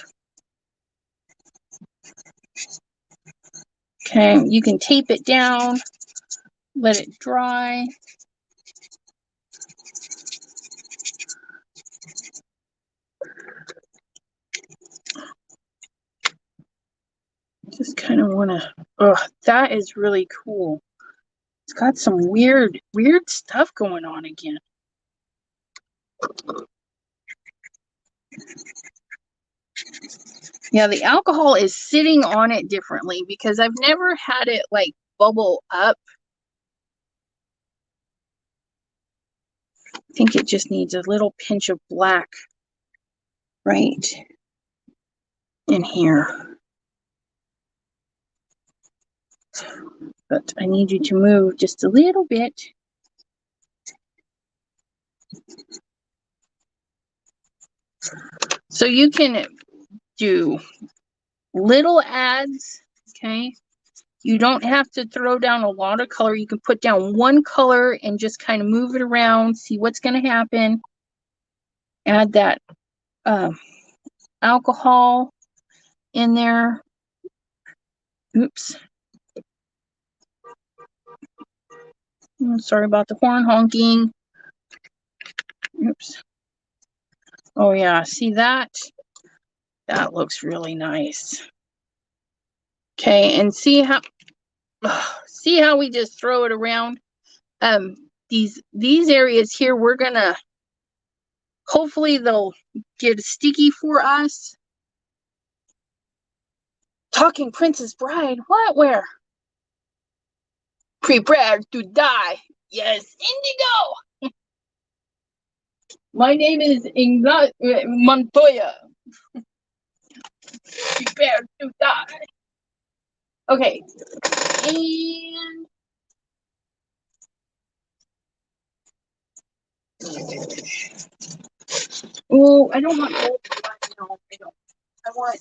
okay, you can tape it down, let it dry. Just kind of want to, oh, that is really cool. It's got some weird stuff going on again. Yeah, the alcohol is sitting on it differently because I've never had it like bubble up. I think it just needs a little pinch of black right in here. But I need you to move just a little bit. So you can do little adds, okay? You don't have to throw down a lot of color. You can put down one color and just kind of move it around, see what's going to happen. Add that alcohol in there. Oops. Sorry about the horn honking. Oops. Oh yeah, see that? That looks really nice. Okay, and see how we just throw it around? These areas here, we're gonna, hopefully they'll get sticky for us. Talking Princess Bride, what, where? Prepared to die. Yes, Indigo. My name is Montoya. Prepared to die. Okay, and oh, I don't want gold. No, I don't. I want.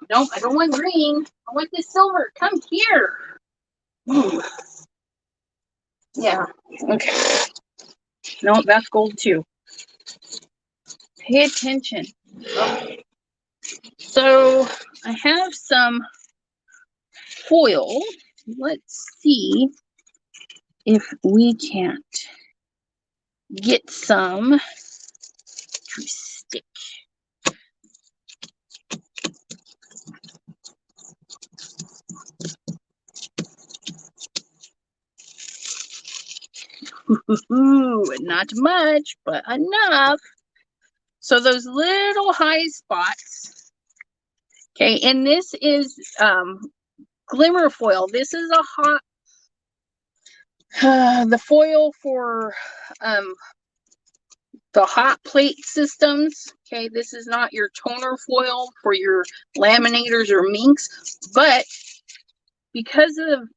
No, I don't want green. I want the silver. Come here. Ooh. Yeah. Okay. No, that's gold too. Pay attention. Okay. So I have some foil. Let's see if we can't get some to stick. Not much, but enough. So those little high spots. Okay, and this is glimmer foil. This is a hot the foil for the hot plate systems. Okay, this is not your toner foil for your laminators or minks, but because of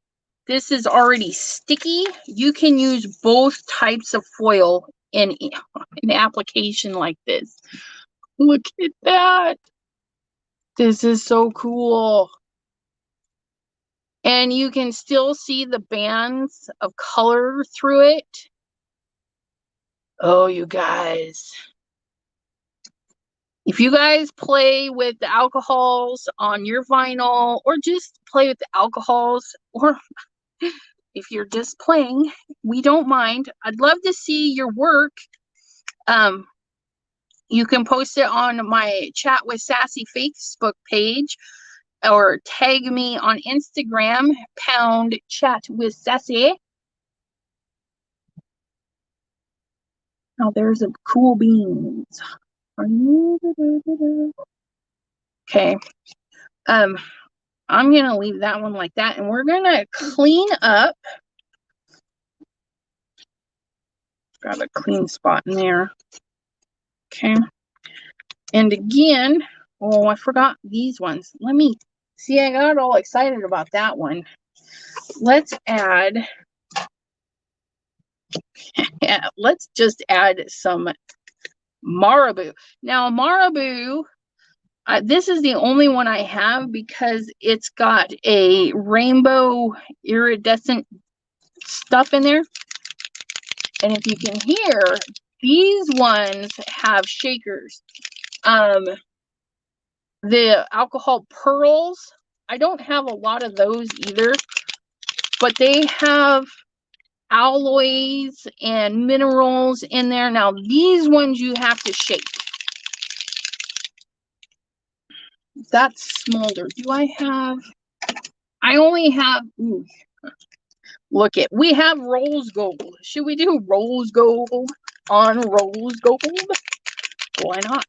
this is already sticky, you can use both types of foil in an application like this. Look at that. This is so cool. And you can still see the bands of color through it. Oh, you guys. If you guys play with the alcohols on your vinyl, or just play with the alcohols, or if you're just playing, we don't mind. I'd love to see your work. You can post it on my Chat with Sassy Facebook page, or tag me on Instagram, #Chat with Sassy. Oh, there's a cool beans. Okay. I'm gonna leave that one like that, and we're gonna clean up Got a clean spot in there. Okay. And again, oh, I forgot these ones. Let me see. I got all excited about that one. Let's add, yeah, let's just add some Marabou. Now, Marabou, this is the only one I have because it's got a rainbow iridescent stuff in there. And if you can hear, these ones have shakers. The alcohol pearls, I don't have a lot of those either, but they have alloys and minerals in there. Now, these ones you have to shake. That's smolder. Do I have? I only have. Ooh, look it. We have rose gold. Should we do rose gold on rose gold? Why not?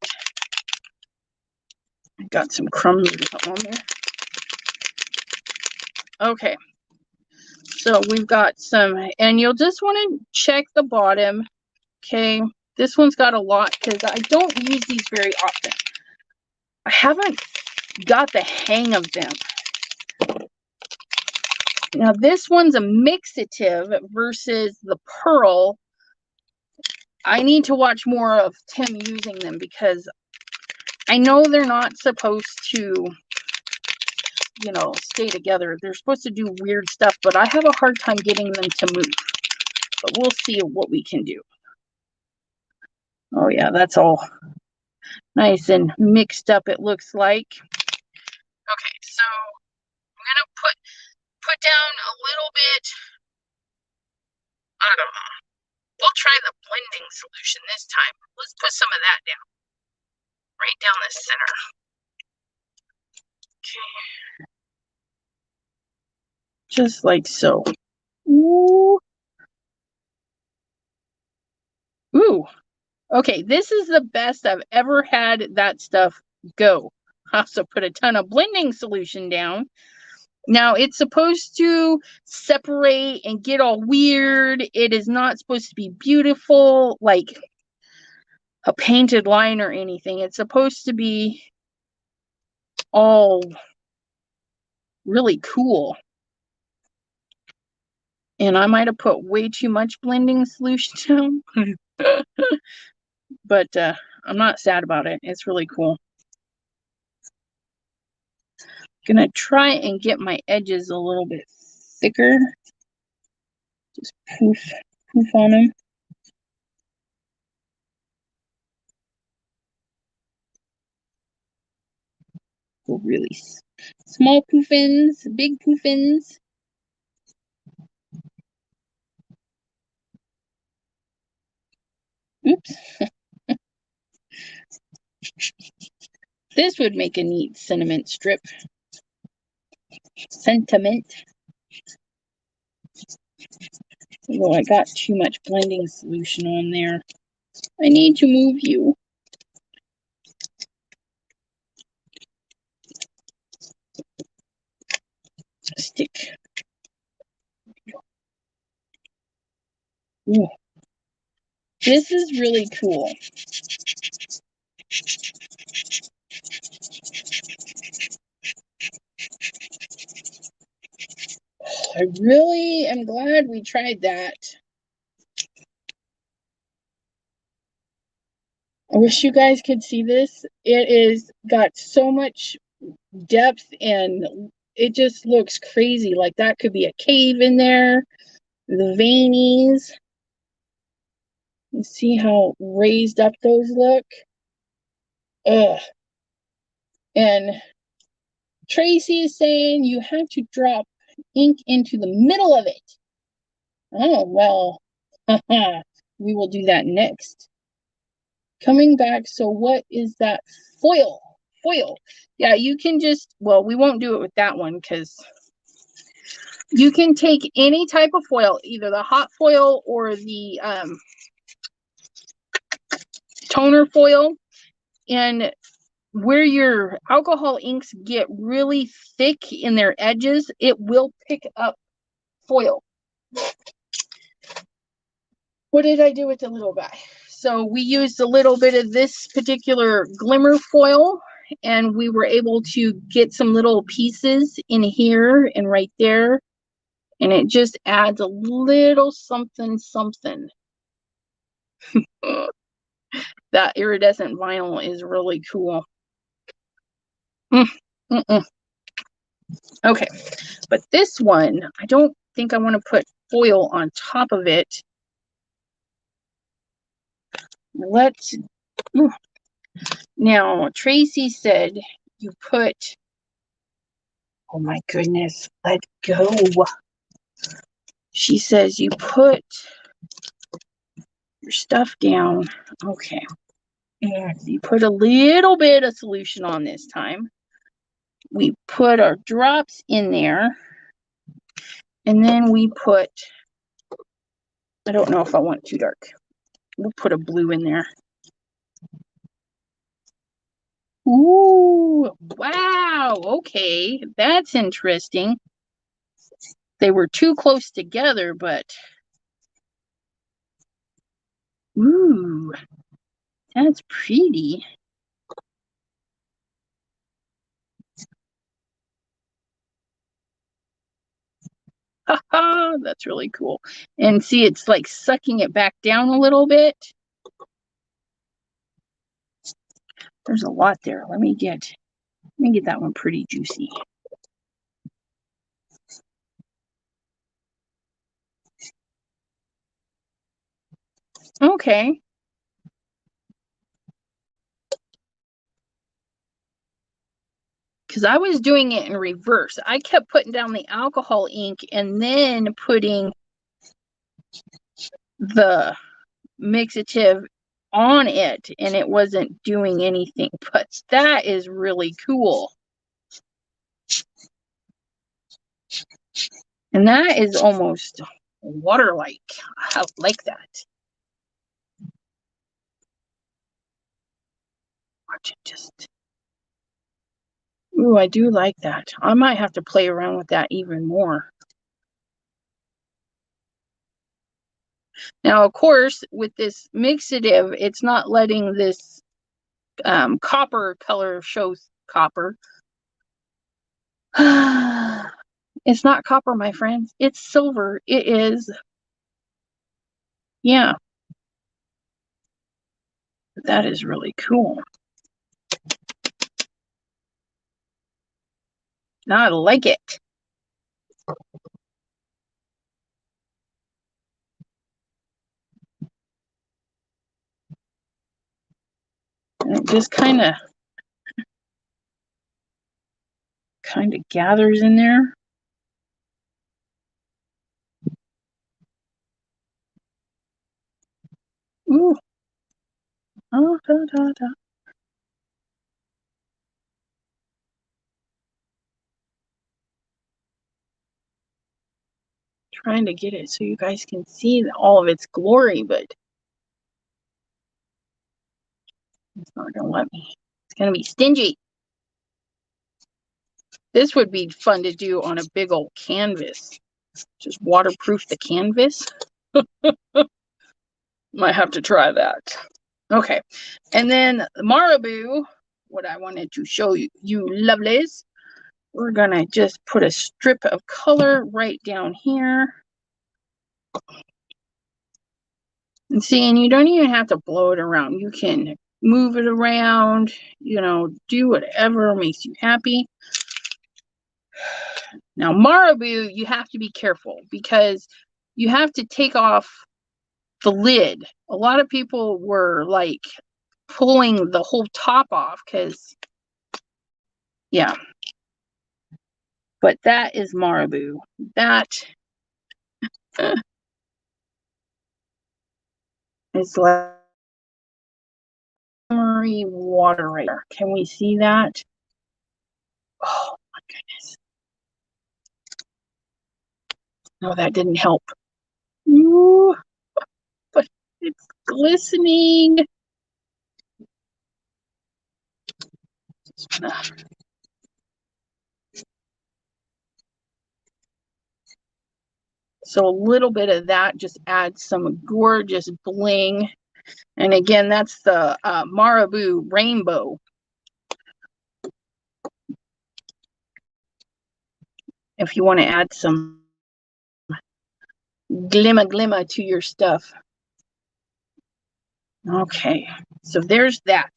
I got some crumbs on there. Okay. So we've got some, and you'll just want to check the bottom. Okay. This one's got a lot because I don't use these very often. I haven't got the hang of them. Now this one's a mixative versus the pearl. I need to watch more of Tim using them because I know they're not supposed to, you know, stay together. They're supposed to do weird stuff, but I have a hard time getting them to move. But we'll see what we can do. Oh yeah, that's all nice and mixed up, it looks like. Okay, so I'm gonna put down a little bit. I don't know. We'll try the blending solution this time. Let's put some of that down. Right down the center. Okay. Just like so. Ooh. Ooh. Okay, this is the best I've ever had that stuff go. I also put a ton of blending solution down. Now, it's supposed to separate and get all weird. It is not supposed to be beautiful, like a painted line or anything. It's supposed to be all really cool. And I might have put way too much blending solution down. But I'm not sad about it. It's really cool. Gonna try and get my edges a little bit thicker. Just poof on them. Go really small poofins, big poofins. Oops. This would make a neat sentiment strip. Sentiment. Oh, I got too much blending solution on there. I need to move you. Stick. Ooh. This is really cool. I really am glad we tried that. I wish you guys could see this. It is got so much depth and it just looks crazy. Like that could be a cave in there. The veinies. You see how raised up those look? Ugh. And Tracy is saying you have to drop ink into the middle of it. Oh, well, we will do that next. Coming back, so what is that? Foil. Foil. Yeah, you can just, well, we won't do it with that one because you can take any type of foil, either the hot foil or the toner foil, and where your alcohol inks get really thick in their edges, it will pick up foil. what did I do with the little guy? So we used a little bit of this particular glimmer foil, and we were able to get some little pieces in here and right there, and it just adds a little something something. That iridescent vinyl is really cool. Okay, but this one, I don't think I want to put foil on top of it. Let's, now Tracy said you put, oh my goodness, let go. She says you put your stuff down. Okay, and you put a little bit of solution on this time. We put our drops in there, and then we put, I don't know if I want too dark. We'll put a blue in there. Ooh, wow, okay, that's interesting. They were too close together, but ooh, that's pretty. Haha, that's really cool. And see, it's like sucking it back down a little bit. There's a lot there. Let me get that one pretty juicy. Okay. Because I was doing it in reverse. I kept putting down the alcohol ink and then putting the mixative on it, and it wasn't doing anything. But that is really cool. And that is almost water-like. I like that. Watch it just. Ooh, I do like that. I might have to play around with that even more. Now, of course, with this mixative, it's not letting this copper color show copper. It's not copper, my friends. It's silver. It is. Yeah. That is really cool. I like it. And it just kind of gathers in there. Ooh. Oh, da, da, da. Trying to get it so you guys can see all of its glory, but it's not going to let me. It's going to be stingy. This would be fun to do on a big old canvas. Just waterproof the canvas. Might have to try that. Okay. And then Marabou, what I wanted to show you lovelies, we're going to just put a strip of color right down here. And see, and you don't even have to blow it around. You can move it around, you know, do whatever makes you happy. Now, Marabou, you have to be careful because you have to take off the lid. A lot of people were like pulling the whole top off because, yeah. But that is Marabou. That is like water right there. Can we see that? Oh my goodness. No, that didn't help. Ooh, but it's glistening. So a little bit of that just adds some gorgeous bling. And again, that's the Marabou Rainbow. If you want to add some glimmer to your stuff. Okay, so there's that.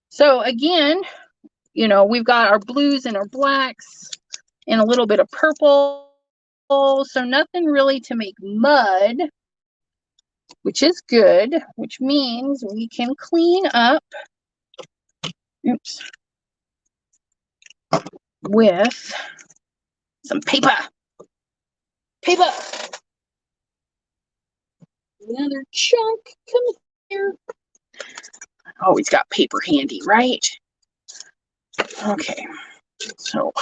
So again, you know, we've got our blues and our blacks and a little bit of purple. So nothing really to make mud, which is good, which means we can clean up. Oops. With some paper. Paper. Another chunk. Come here. Always got paper handy, right? Okay. So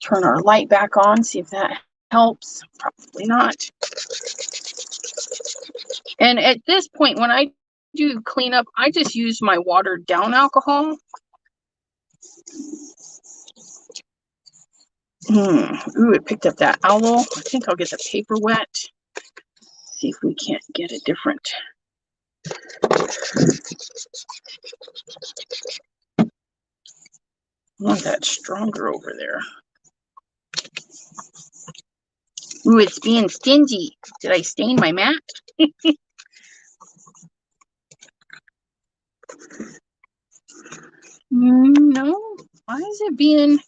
turn our light back on, see if that helps. Probably not. And at this point, when I do cleanup, I just use my watered down alcohol. Ooh, it picked up that owl. I think I'll get the paper wet. See if we can't get a different. I want that stronger over there. Ooh, it's being stingy. Did I stain my mat? No. Why is it being...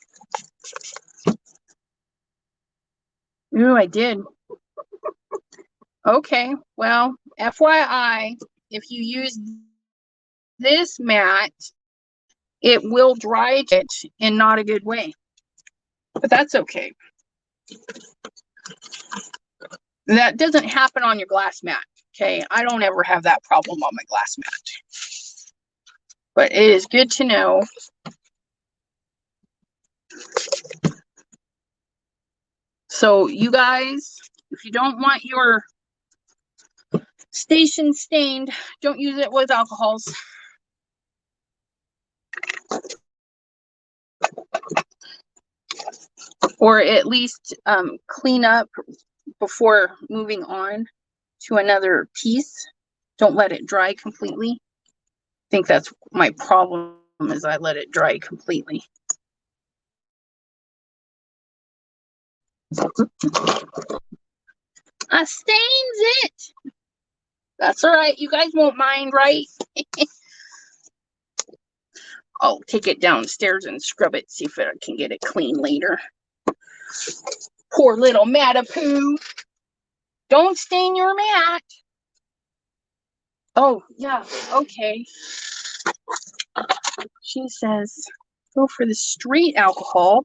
Ooh, I did. Okay, well, FYI, if you use this mat, it will dry it in not a good way. But that's okay. That doesn't happen on your glass mat. Okay, I don't ever have that problem on my glass mat. But it is good to know. So you guys, if you don't want your station stained, don't use it with alcohols. Or at least clean up before moving on to another piece. Don't let it dry completely. I think that's my problem, is I let it dry completely. I stains it. That's all right. You guys won't mind, right? I'll take it downstairs and scrub it, see if I can get it clean later. Poor little Matapoo. Don't stain your mat. Oh, yeah, okay. She says, go for the straight alcohol,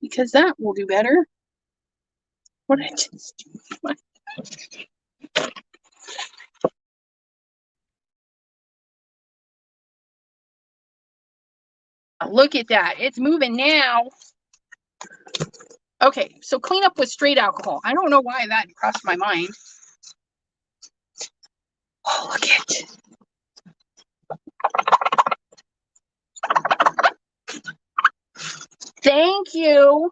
because that will do better. What did I just do? Look at that. It's moving now. Okay, so clean up with straight alcohol. I don't know why that crossed my mind. Oh, look at it. Thank you.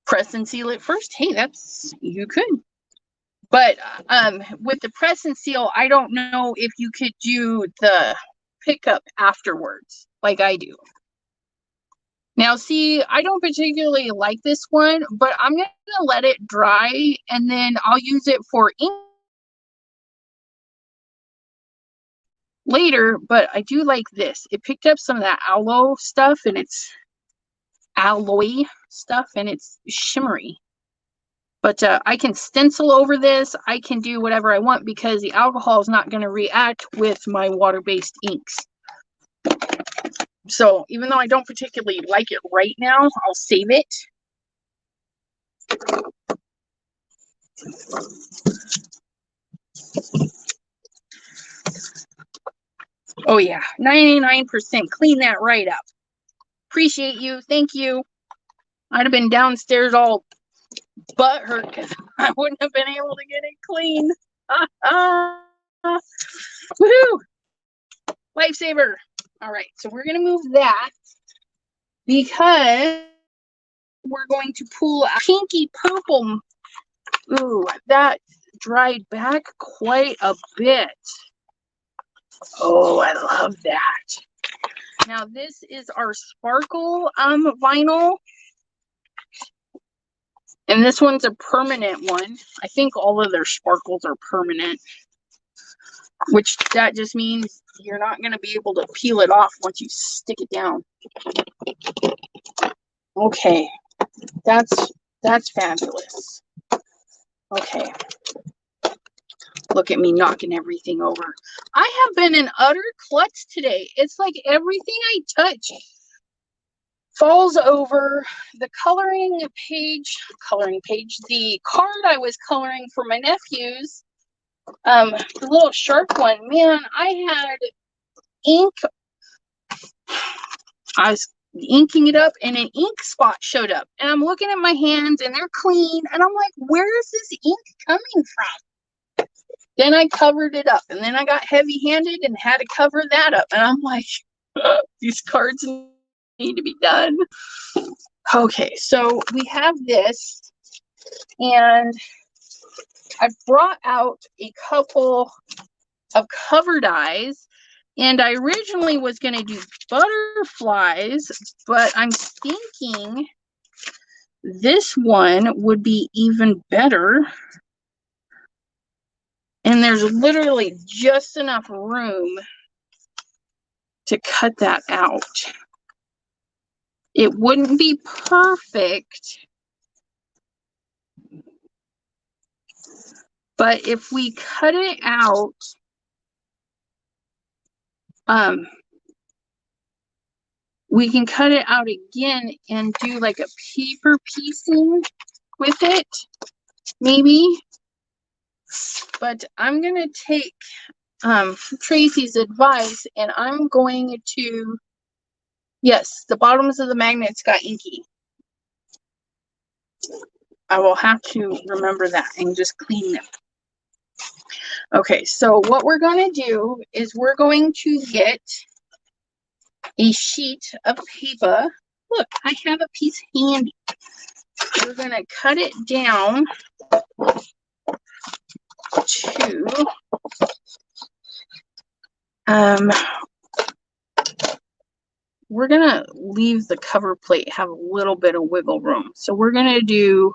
Press and seal it first. Hey, that's, you could. But with the press and seal, I don't know if you could do the pickup afterwards, like I do. Now, see, I don't particularly like this one, but I'm going to let it dry, and then I'll use it for ink later. But I do like this. It picked up some of that aloe stuff, and it's alloy stuff, and it's shimmery. But I can stencil over this. I can do whatever I want because the alcohol is not going to react with my water-based inks. So even though I don't particularly like it right now, I'll save it. Oh yeah, 99%. Clean that right up. Appreciate you. Thank you. I'd have been downstairs all butthurt because I wouldn't have been able to get it clean. Woohoo! Lifesaver. All right, so we're going to move that because we're going to pull a pinky purple. Ooh, that dried back quite a bit. Oh, I love that. Now this is our sparkle vinyl. And this one's a permanent one. I think all of their sparkles are permanent, which that just means you're not going to be able to peel it off once you stick it down. Okay, that's fabulous. Okay, look at me knocking everything over. I have been in utter klutz today. It's like everything I touch falls over. The the card I was coloring for my nephews, the little shark one, man, I had ink. I was inking it up and an ink spot showed up, and I'm looking at my hands and they're clean, and I'm like, where is this ink coming from? Then I covered it up, and then I got heavy-handed and had to cover that up, and I'm like, these cards need to be done. Okay, so we have this, and I brought out a couple of cover dies, and I originally was going to do butterflies, but I'm thinking this one would be even better. And there's literally just enough room to cut that out. It wouldn't be perfect, but if we cut it out, we can cut it out again and do like a paper piecing with it, maybe. But I'm gonna take Tracy's advice, and I'm going to, yes, the bottoms of the magnets got inky. I will have to remember that and just clean them. Okay, so what we're going to do is we're going to get a sheet of paper. Look, I have a piece handy. We're going to cut it down to we're going to leave the cover plate have a little bit of wiggle room. So we're going to do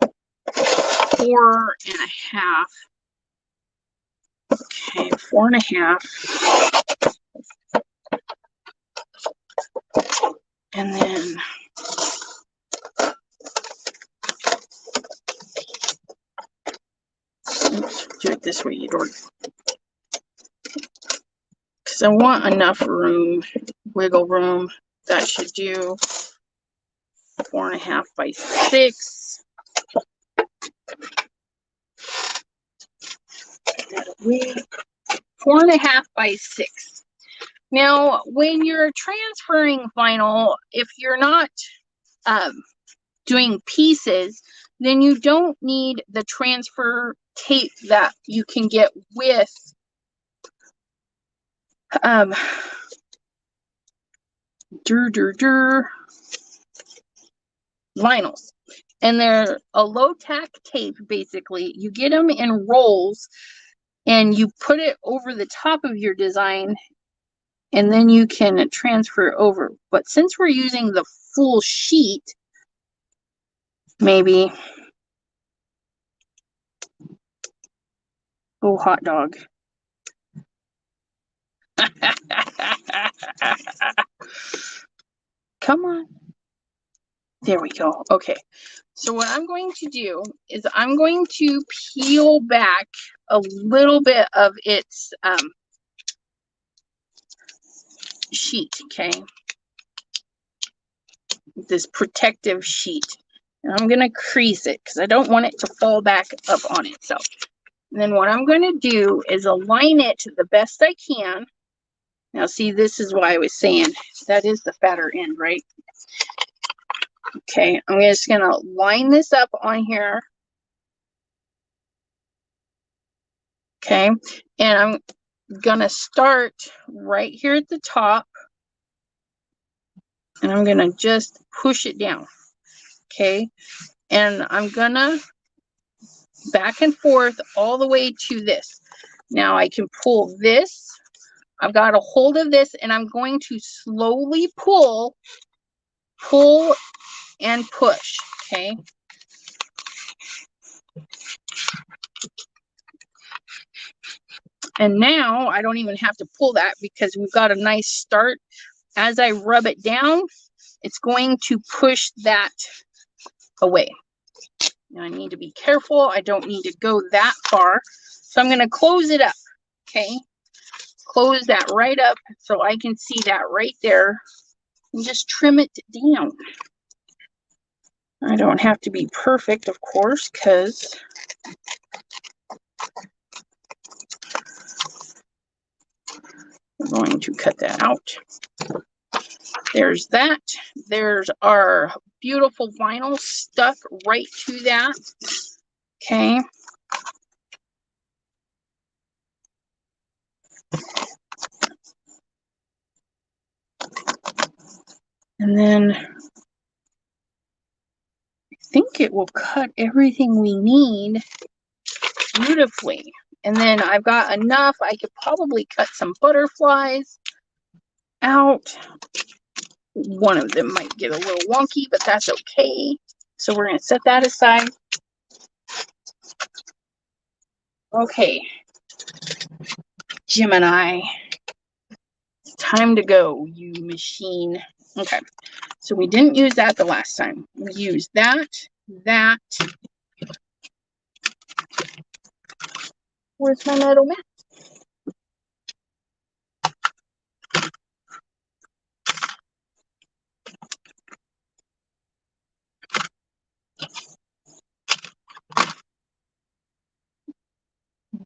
4.5. Okay, 4.5. And then oops, do it this way, you dork. Because I want enough room, wiggle room. That should do 4.5 by 6. That away. 4.5 by 6. Now, when you're transferring vinyl, if you're not doing pieces, then you don't need the transfer tape that you can get with vinyls. And they're a low tack tape, basically. You get them in rolls and you put it over the top of your design, and then you can transfer it over. But since we're using the full sheet, maybe, oh, hot dog. Come on. There we go. Okay. So what I'm going to do is I'm going to peel back a little bit of its sheet, okay? This protective sheet. And I'm going to crease it because I don't want it to fall back up on itself. And then what I'm going to do is align it the best I can. Now see, this is why I was saying that is the fatter end, right? Okay, I'm just going to line this up on here. Okay, and I'm going to start right here at the top. And I'm going to just push it down. Okay, and I'm gonna back and forth all the way to this. Now I can pull this. I've got a hold of this, and I'm going to slowly pull and push. Okay. And now I don't even have to pull that because we've got a nice start. As I rub it down, it's going to push that away. Now I need to be careful. I don't need to go that far. So I'm going to close it up. Okay. Close that right up so I can see that right there and just trim it down. I don't have to be perfect, of course, because we're going to cut that out. There's that. There's our beautiful vinyl stuck right to that. Okay. And then I think it will cut everything we need beautifully. And then I've got enough. I could probably cut some butterflies out. One of them might get a little wonky, but that's okay. So we're going to set that aside. Okay, Gemini, it's time to go, you machine. Okay, so we didn't use that the last time. We used that. Where's my metal mat?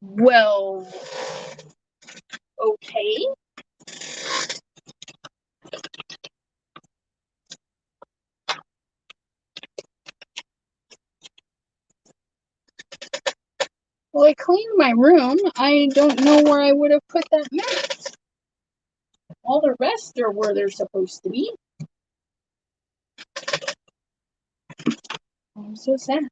Well, okay. Well, I cleaned my room. I don't know where I would have put that mat. All the rest are where they're supposed to be. I'm so sad.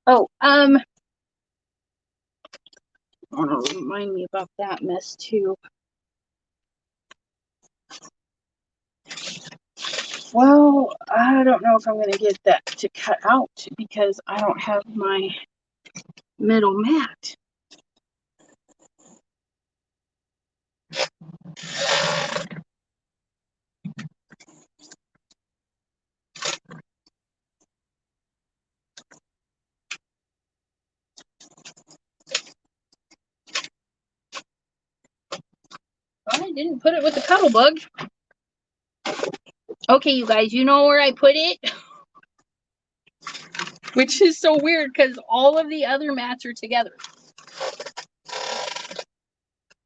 Oh, want to remind me about that mess too. Well, I don't know if I'm going to get that to cut out because I don't have my middle mat. I didn't put it with the cuddle bug. Okay, you guys, you know where I put it? Which is so weird because all of the other mats are together.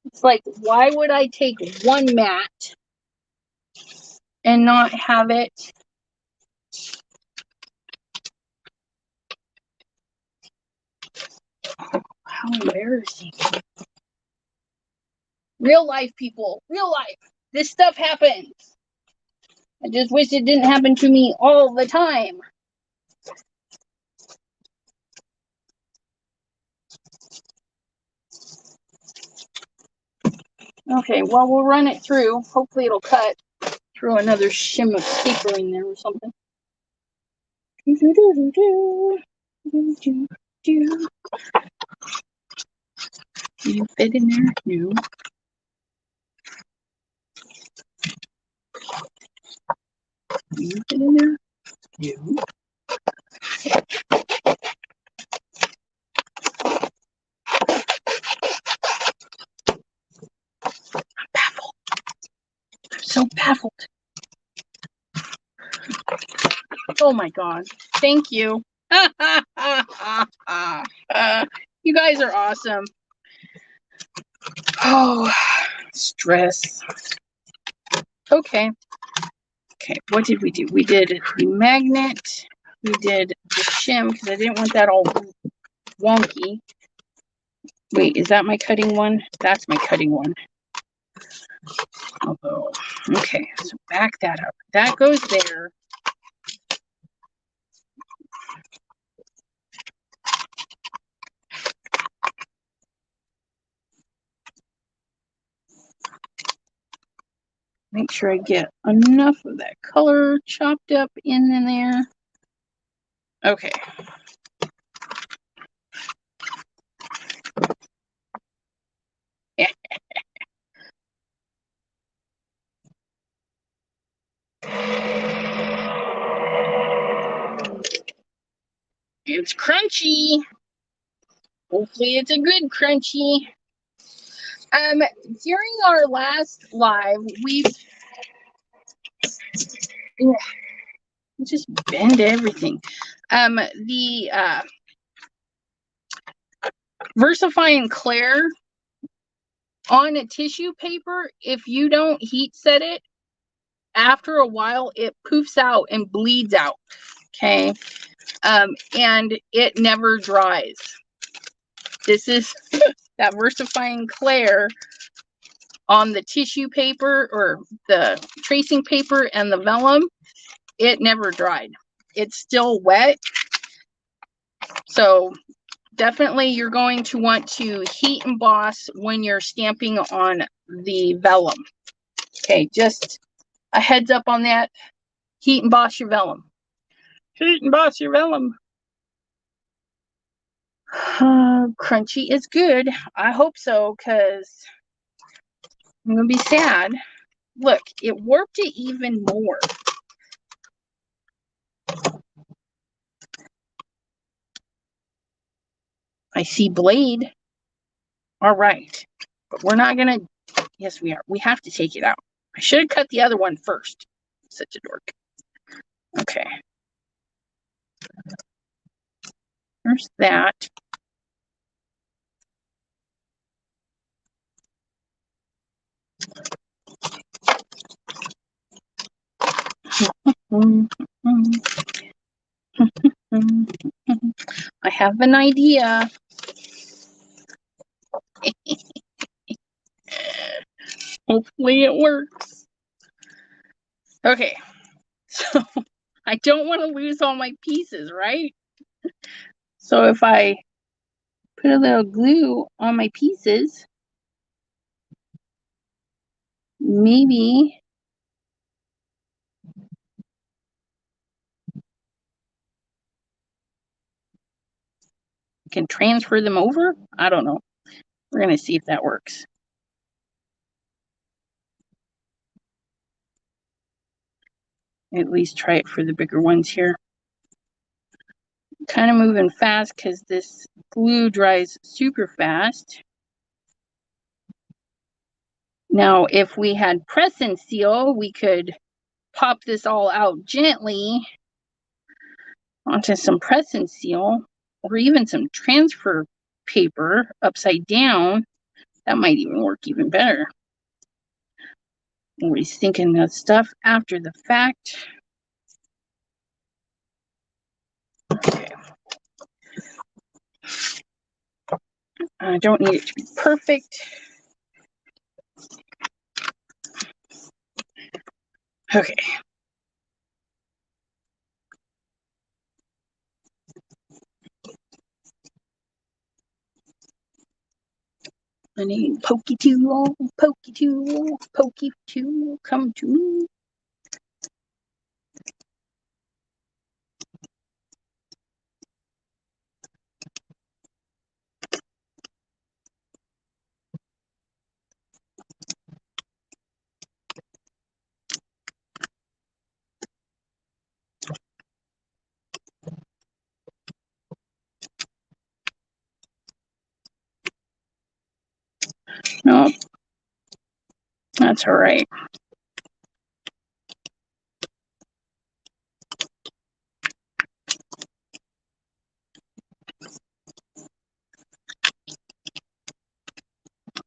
It's like, why would I take one mat and not have it? How embarrassing. Real life, people. Real life. This stuff happens. I just wish it didn't happen to me all the time. Okay, well, we'll run it through. Hopefully it'll cut. Throw another shim of paper in there or something. Can you fit in there? No. Can you fit in there? No. I'm baffled. I'm so baffled. Oh my God. Thank you. You guys are awesome. Oh, stress. Okay. Okay, what did we do? We did the magnet. We did the shim because I didn't want that all wonky. Wait, is that my cutting one? That's my cutting one. Oh, okay, so back that up. That goes there. Make sure I get enough of that color chopped up in there. Okay. It's crunchy. Hopefully it's a good crunchy. During our last live, we just bend everything. The VersaFine Clear on a tissue paper, if you don't heat set it, after a while it poofs out and bleeds out. Okay. And it never dries. This is that VersaFine Clear on the tissue paper or the tracing paper and the vellum. It never dried. It's still wet. So definitely you're going to want to heat emboss when you're stamping on the vellum. Okay, just a heads up on that. Heat emboss your vellum. Heat emboss your vellum. Crunchy is good. I hope so, because I'm going to be sad. Look, it warped it even more. I see blade. All right. But we're not going to. Yes, we are. We have to take it out. I should have cut the other one first. Such a dork. Okay. There's that. I have an idea. Hopefully it works. Okay. So I don't want to lose all my pieces, right? So if I put a little glue on my pieces, maybe I can transfer them over. I don't know. We're going to see if that works. At least try it for the bigger ones here. Kind of moving fast because this glue dries super fast. Now, if we had press and seal, we could pop this all out gently onto some press and seal, or even some transfer paper upside down. That might even work even better. Always thinking of stuff after the fact. Okay. I don't need it to be perfect. Okay. I need pokey tool, come to me. No, that's all right.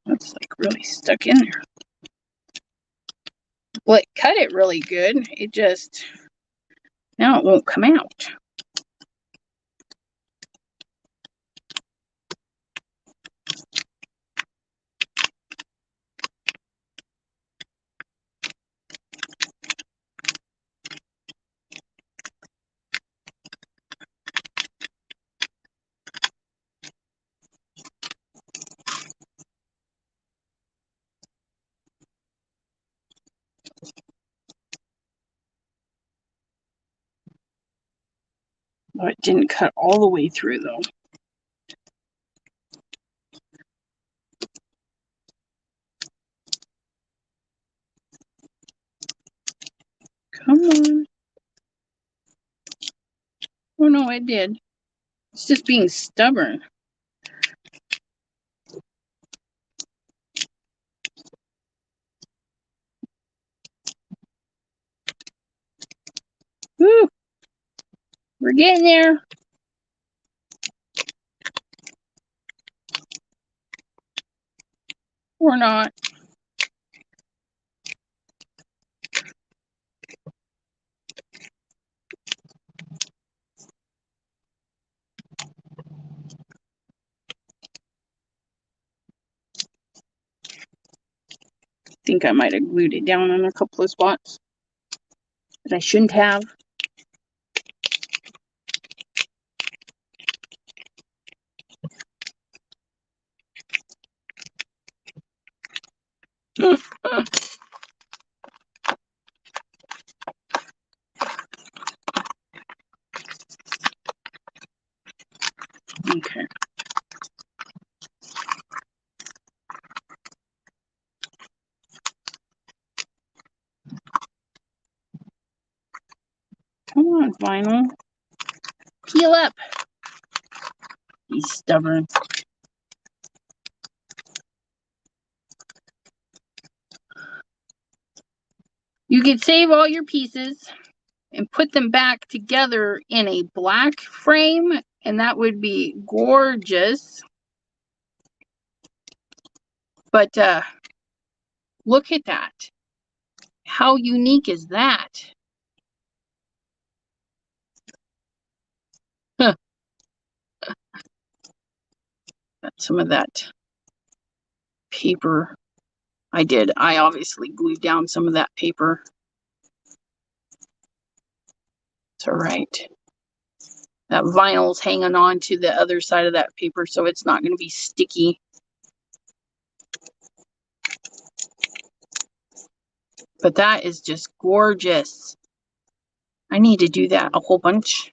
That's like really stuck in there. Well, it cut it really good. It just, now it won't come out. Oh, it didn't cut all the way through though. Come on. Oh no, it did. It's just being stubborn. Woo! We're getting there. Or not. I think I might have glued it down on a couple of spots that I shouldn't have. Okay. Come on, vinyl. Peel up. He's stubborn. You could save all your pieces and put them back together in a black frame, and that would be gorgeous. But look at that. How unique is that? Huh. Got some of that paper. I obviously glued down some of that paper. It's all right. That vinyl's hanging on to the other side of that paper, so it's not going to be sticky. But that is just gorgeous. I need to do that a whole bunch.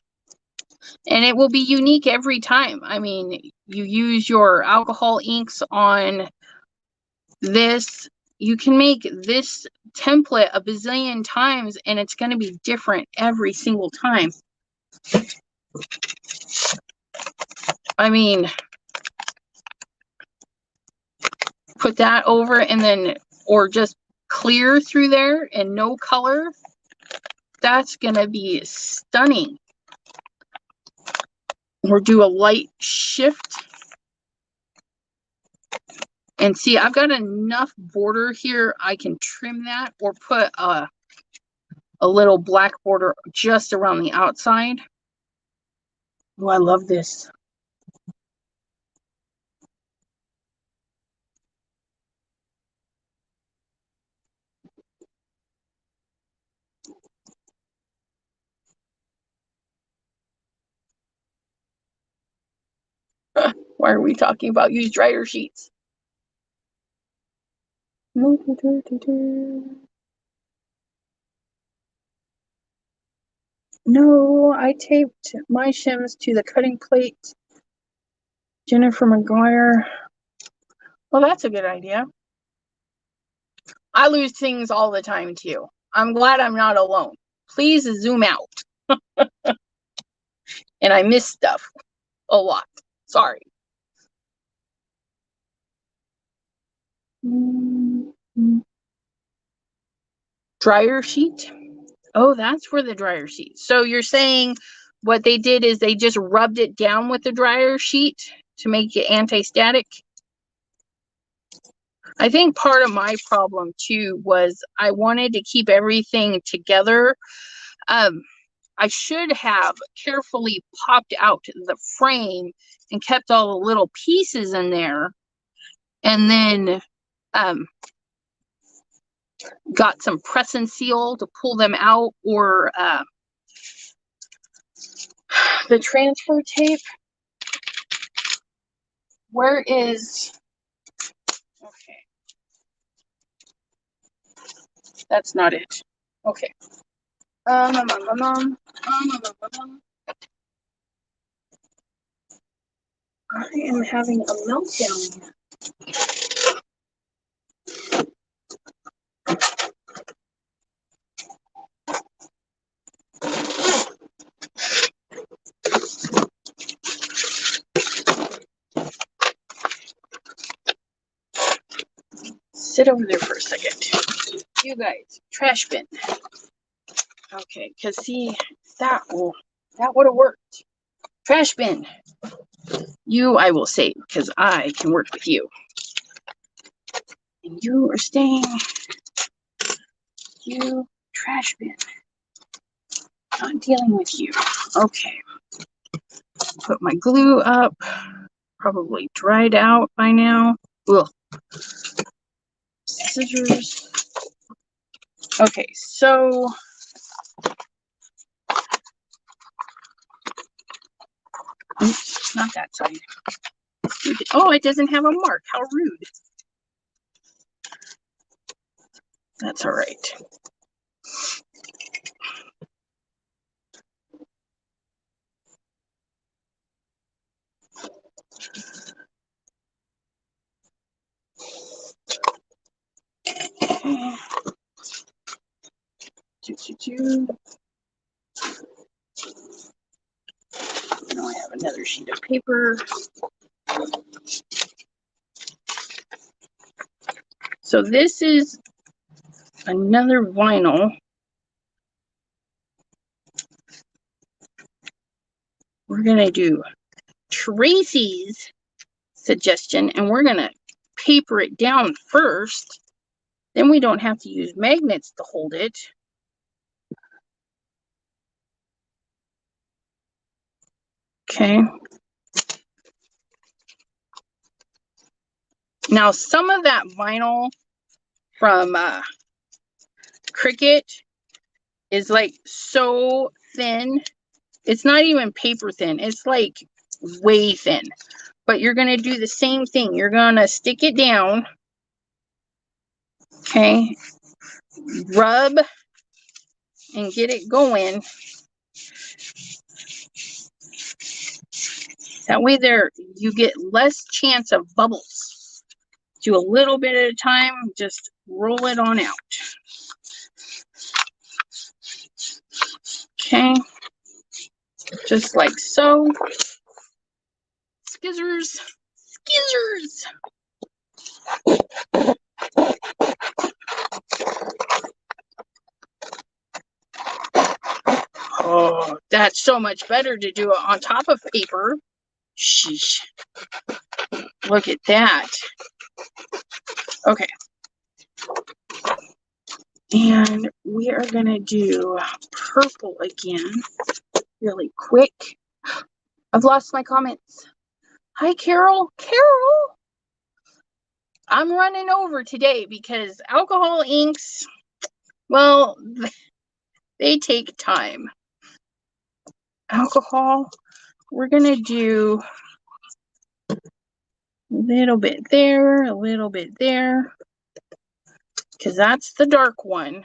And it will be unique every time. I mean, you use your alcohol inks on this. You can make this template a bazillion times, and it's going to be different every single time. I mean, put that over and then, or just clear through there and no color. That's going to be stunning. Or do a light shift. And see, I've got enough border here. I can trim that or put a little black border just around the outside. Oh, I love this. Why are we talking about used dryer sheets? No, I taped my shims to the cutting plate. Jennifer McGuire. Well, that's a good idea. I lose things all the time too. I'm glad I'm not alone. Please zoom out. And I miss stuff a lot. Sorry. Dryer sheet. Oh, that's for the dryer sheet. So you're saying what they did is they just rubbed it down with the dryer sheet to make it anti-static? I think part of my problem too was I wanted to keep everything together. I should have carefully popped out the frame and kept all the little pieces in there, and then got some press and seal to pull them out, or the transfer tape. Where is, okay, that's not it. Okay. I am having a meltdown. Sit over there for a second. You guys, trash bin. Okay, because see, that would have worked. Trash bin. You I will save because I can work with you. And you are staying. You trash bin. Not dealing with you. Okay. Put my glue up. Probably dried out by now. Ugh. Scissors. Okay, so oops, not that side. Oh, it doesn't have a mark. How rude. That's all right. Okay. Now I have another sheet of paper. So this is another vinyl. We're gonna do Tracy's suggestion, and we're gonna paper it down first. Then we don't have to use magnets to hold it. Okay. Now some of that vinyl from Cricut is like so thin. It's not even paper thin. It's like way thin. But you're going to do the same thing. You're going to stick it down. Okay. Rub and get it going. That way there you get less chance of bubbles. Do a little bit at a time. Just roll it on out. Okay. Just like so. Skizzers. Skizzers. Oh, that's so much better to do it on top of paper. Sheesh. Look at that. Okay. And we are going to do purple again really quick. I've lost my comments. Hi, Carol. Carol! I'm running over today because alcohol inks, well, they take time. Alcohol, we're going to do a little bit there, a little bit there, because that's the dark one.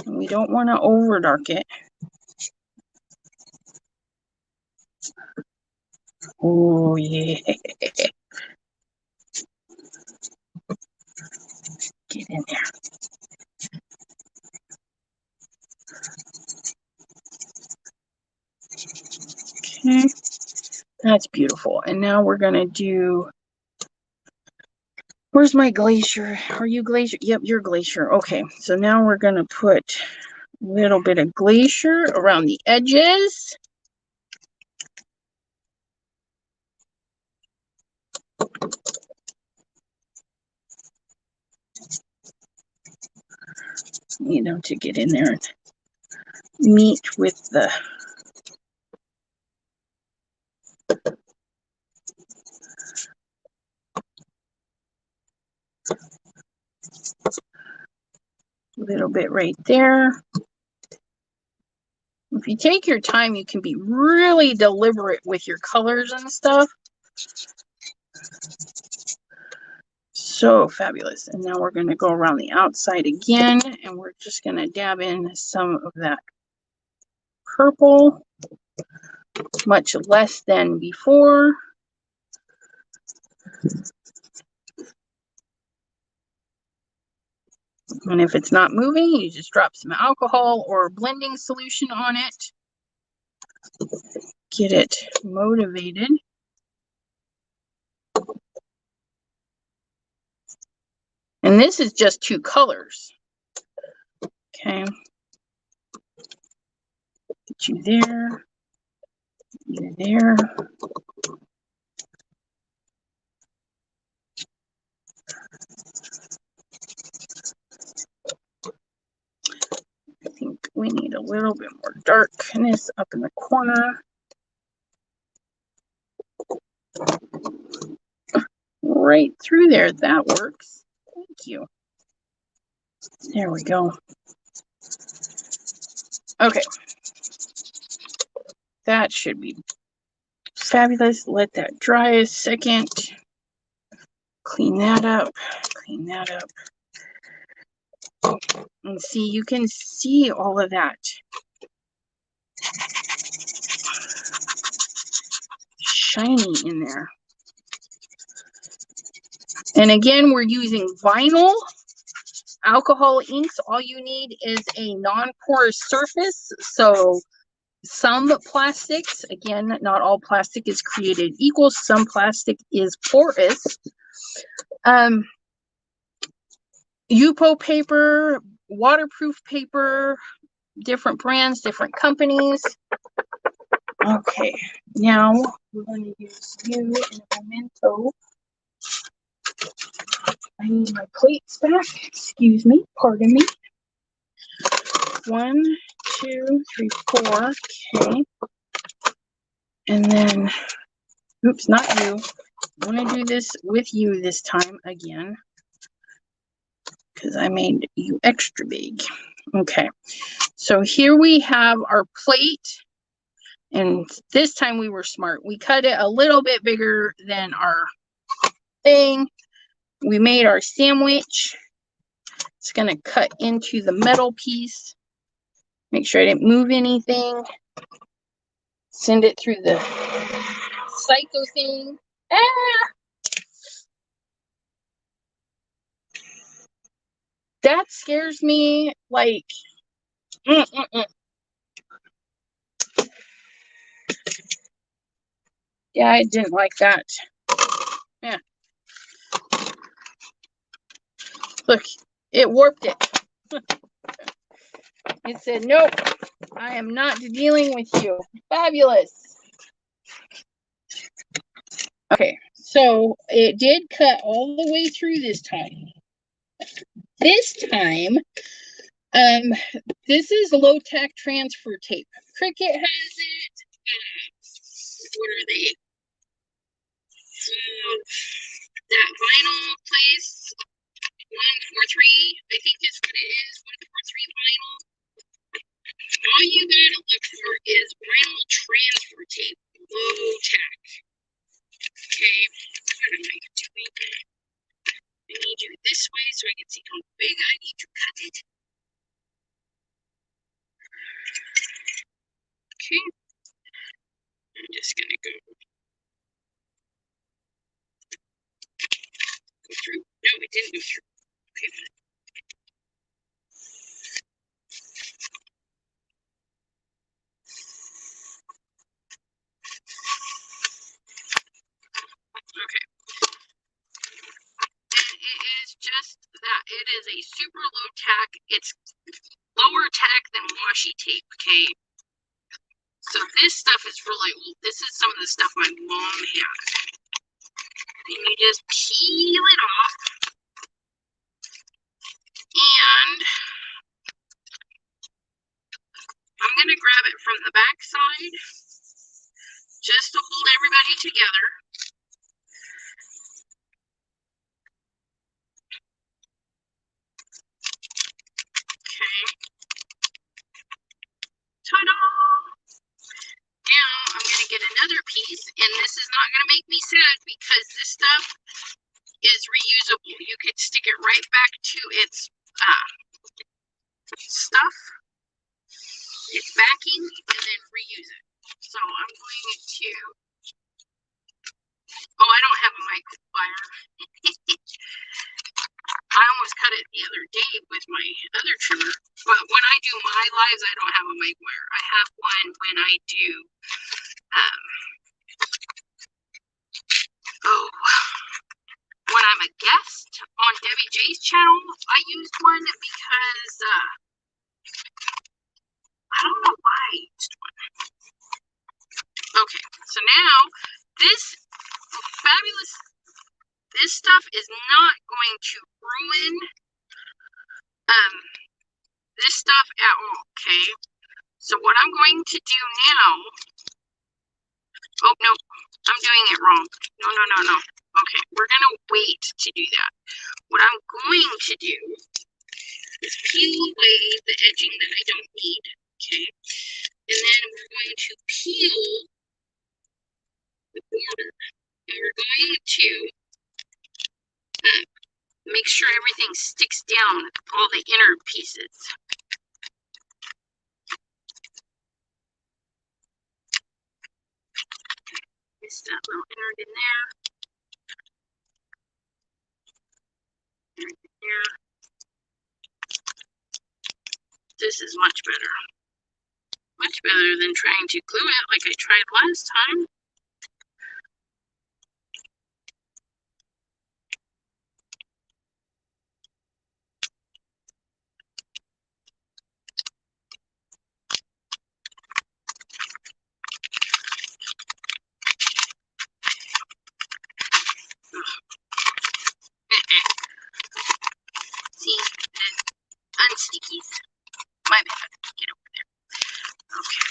And we don't want to over dark it. Oh, yeah. Get in there. Okay. That's beautiful. And now we're going to do, where's my glacier? Are you glacier? Yep, you're glacier. Okay. So now we're going to put a little bit of glacier around the edges. You know, to get in there and meet with the little bit right there. If you take your time, you can be really deliberate with your colors and stuff. So fabulous. And now we're going to go around the outside again, and we're just going to dab in some of that purple, much less than before. And if it's not moving, you just drop some alcohol or blending solution on it. Get it motivated. And this is just 2 colors. Okay. Get you there. You there. I think we need a little bit more darkness up in the corner. Right through there. That works. Thank you. There we go. Okay. That should be fabulous. Let that dry a second. Clean that up. Clean that up. And see, you can see all of that shiny in there. And again, we're using vinyl alcohol inks. All you need is a non-porous surface. So some plastics, again, not all plastic is created equal. Some plastic is porous. Yupo paper, waterproof paper, different brands, different companies. Okay, now we're going to use you in a memento. I need my plates back. Excuse me, pardon me. 1, 2, 3, 4. Okay. And then, oops, not you. I want to do this with you this time again, because I made you extra big. Okay, so here we have our plate, and this time we were smart. We cut it a little bit bigger than our thing. We made our sandwich. It's going to cut into the metal piece. Make sure I didn't move anything. Send it through the psycho thing. Ah! That scares me like Yeah, I didn't like that. Yeah. Look, it warped it. It said, nope, I am not dealing with you. Fabulous. Okay, so it did cut all the way through this time. This time, this is low-tack transfer tape. Cricut has it. What are they? That vinyl place, 143, I think is what it is, 143 vinyl. All you gotta look for is vinyl transfer tape, low-tack. Okay, what am I doing? I need you this way so I can see how big I need to cut it. Okay, I'm just gonna go through. No, it didn't go through. Okay. Okay. And it is just that. It is a super low tack. It's lower tack than washi tape, okay? So this stuff is really old. This is some of the stuff my mom had. And you just peel it off. And I'm going to grab it from the back side just to hold everybody together. Okay. Ta-da! Now I'm going to get another piece, and this is not going to make me sad because this stuff is reusable. You could stick it right back to its stuff, its backing, and then reuse it. So I'm going to, oh, I don't have a mic. wire. I almost cut it the other day with my other trimmer, but when I do my lives, I don't have a mic wire. I have one when I do, when I'm a guest on Debbie J's channel. I used one because, I don't know why I used one. Okay, so now this fabulous, this stuff is not going to ruin this stuff at all, okay? So what I'm going to do now, oh no, I'm doing it wrong. No. Okay, we're gonna wait to do that. What I'm going to do is peel away the edging that I don't need, okay? And then we're going to peel the border. And we're going to make sure everything sticks down, all the inner pieces. Missed that little innard in there. There. This is much better. Much better than trying to glue it like I tried last time. See, unstickies. My bad. Get over there. Okay.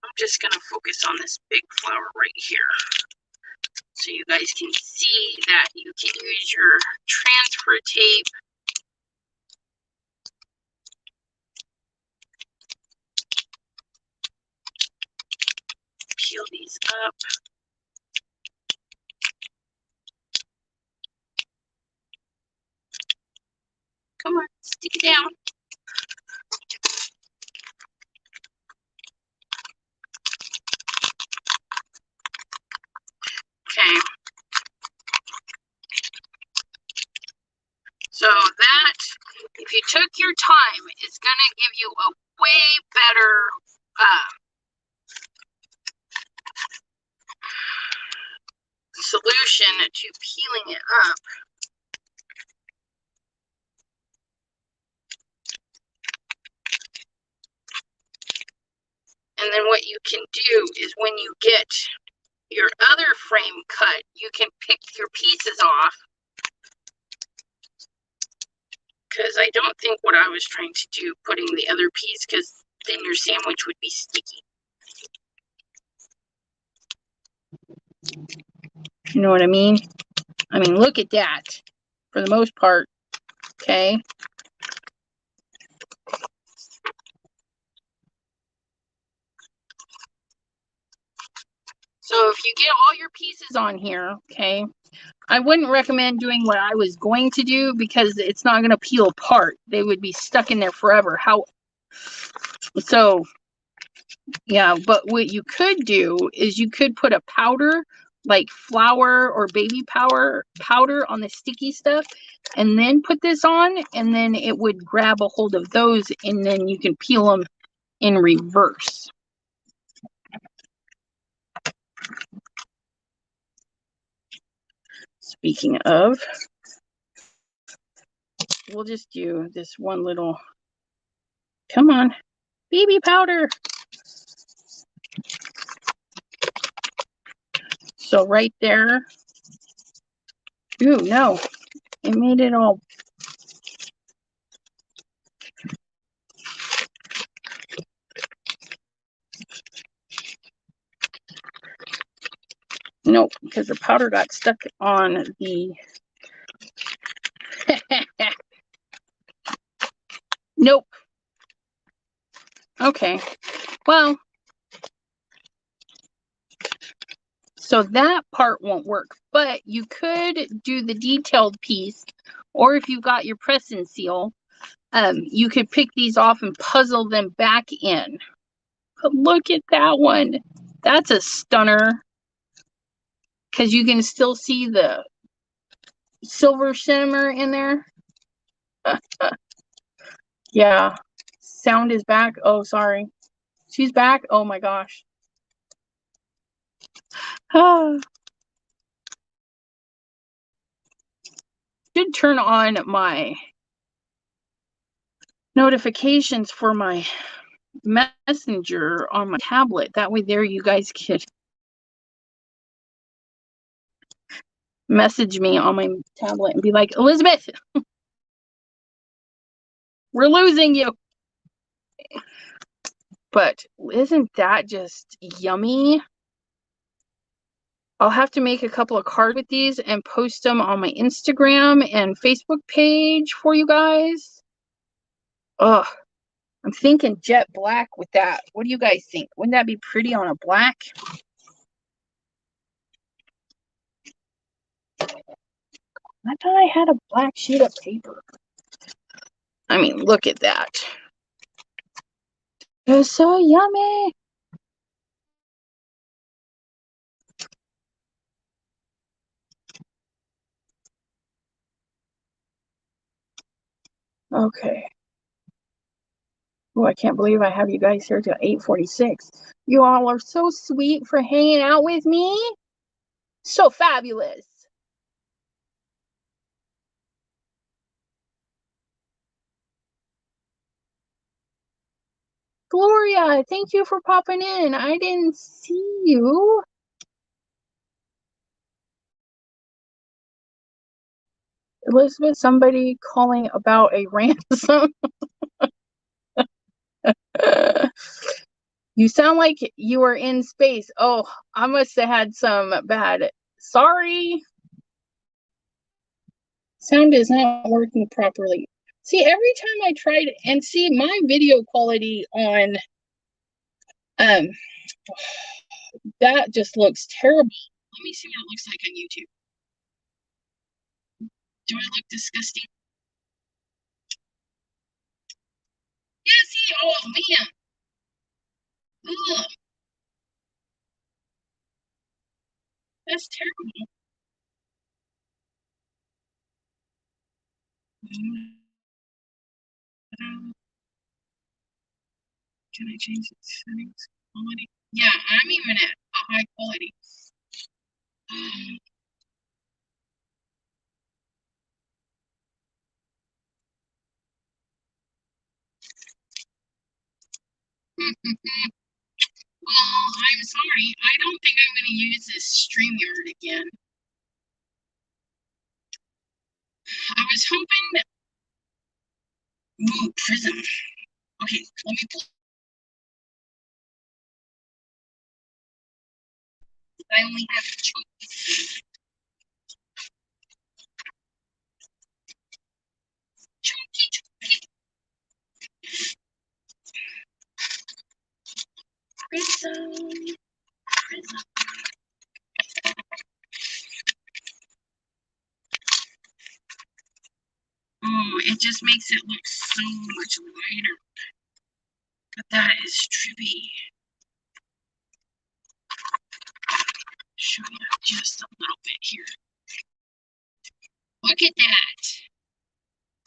I'm just gonna focus on this big flower right here, so you guys can see that you can use your transfer tape. Peel these up. Come on, stick it down. Okay. So that, if you took your time, is going to give you a way better solution to peeling it up. And then what you can do is when you get your other frame cut, you can pick your pieces off. Because I don't think what I was trying to do, putting the other piece, because then your sandwich would be sticky. You know what I mean? I mean, look at that. For the most part, okay? So if you get all your pieces on here, okay, I wouldn't recommend doing what I was going to do because it's not going to peel apart. They would be stuck in there forever. So, yeah, but what you could do is you could put a powder, like flour or baby powder on the sticky stuff, and then put this on, and then it would grab a hold of those, and then you can peel them in reverse. Speaking of, we'll just do this one little, come on, baby powder. So right there, ooh, no, it made it all. Nope, because the powder got stuck on the, nope. Okay, well, so that part won't work, but you could do the detailed piece, or if you've got your press and seal, you could pick these off and puzzle them back in. But look at that one. That's a stunner. Because you can still see the silver shimmer in there. Yeah. Sound is back. Oh, sorry. She's back. Oh my gosh. Should turn on my notifications for my messenger on my tablet. That way there you guys could message me on my tablet and be like, Elizabeth, we're losing you. But isn't that just yummy? I'll have to make a couple of cards with these and post them on my Instagram and Facebook page for you guys. Ugh, I'm thinking jet black with that. What do you guys think? Wouldn't that be pretty on a black? I thought I had a black sheet of paper. I mean, look at that. It's so yummy. Okay. Oh, I can't believe I have you guys here till 8:46. You all are so sweet for hanging out with me. So fabulous. Gloria, thank you for popping in. I didn't see you. Elizabeth, somebody calling about a ransom. You sound like you were in space. Oh, I must have had some bad. Sorry. Sound is not working properly. See, every time I tried and see my video quality on that just looks terrible. Let me see what it looks like on YouTube. Do I look disgusting? Yeah, see, oh man. Ugh, that's terrible. Can I change the settings? Quality? Yeah, I'm even at a high quality. Well, I'm sorry. I don't think I'm going to use this StreamYard again. I was hoping. Ooh, Prism. Okay, let me pull. I only have two. Prism. Prism. Oh, it just makes it look so much lighter. But that is trippy. Show you just a little bit here. Look at that.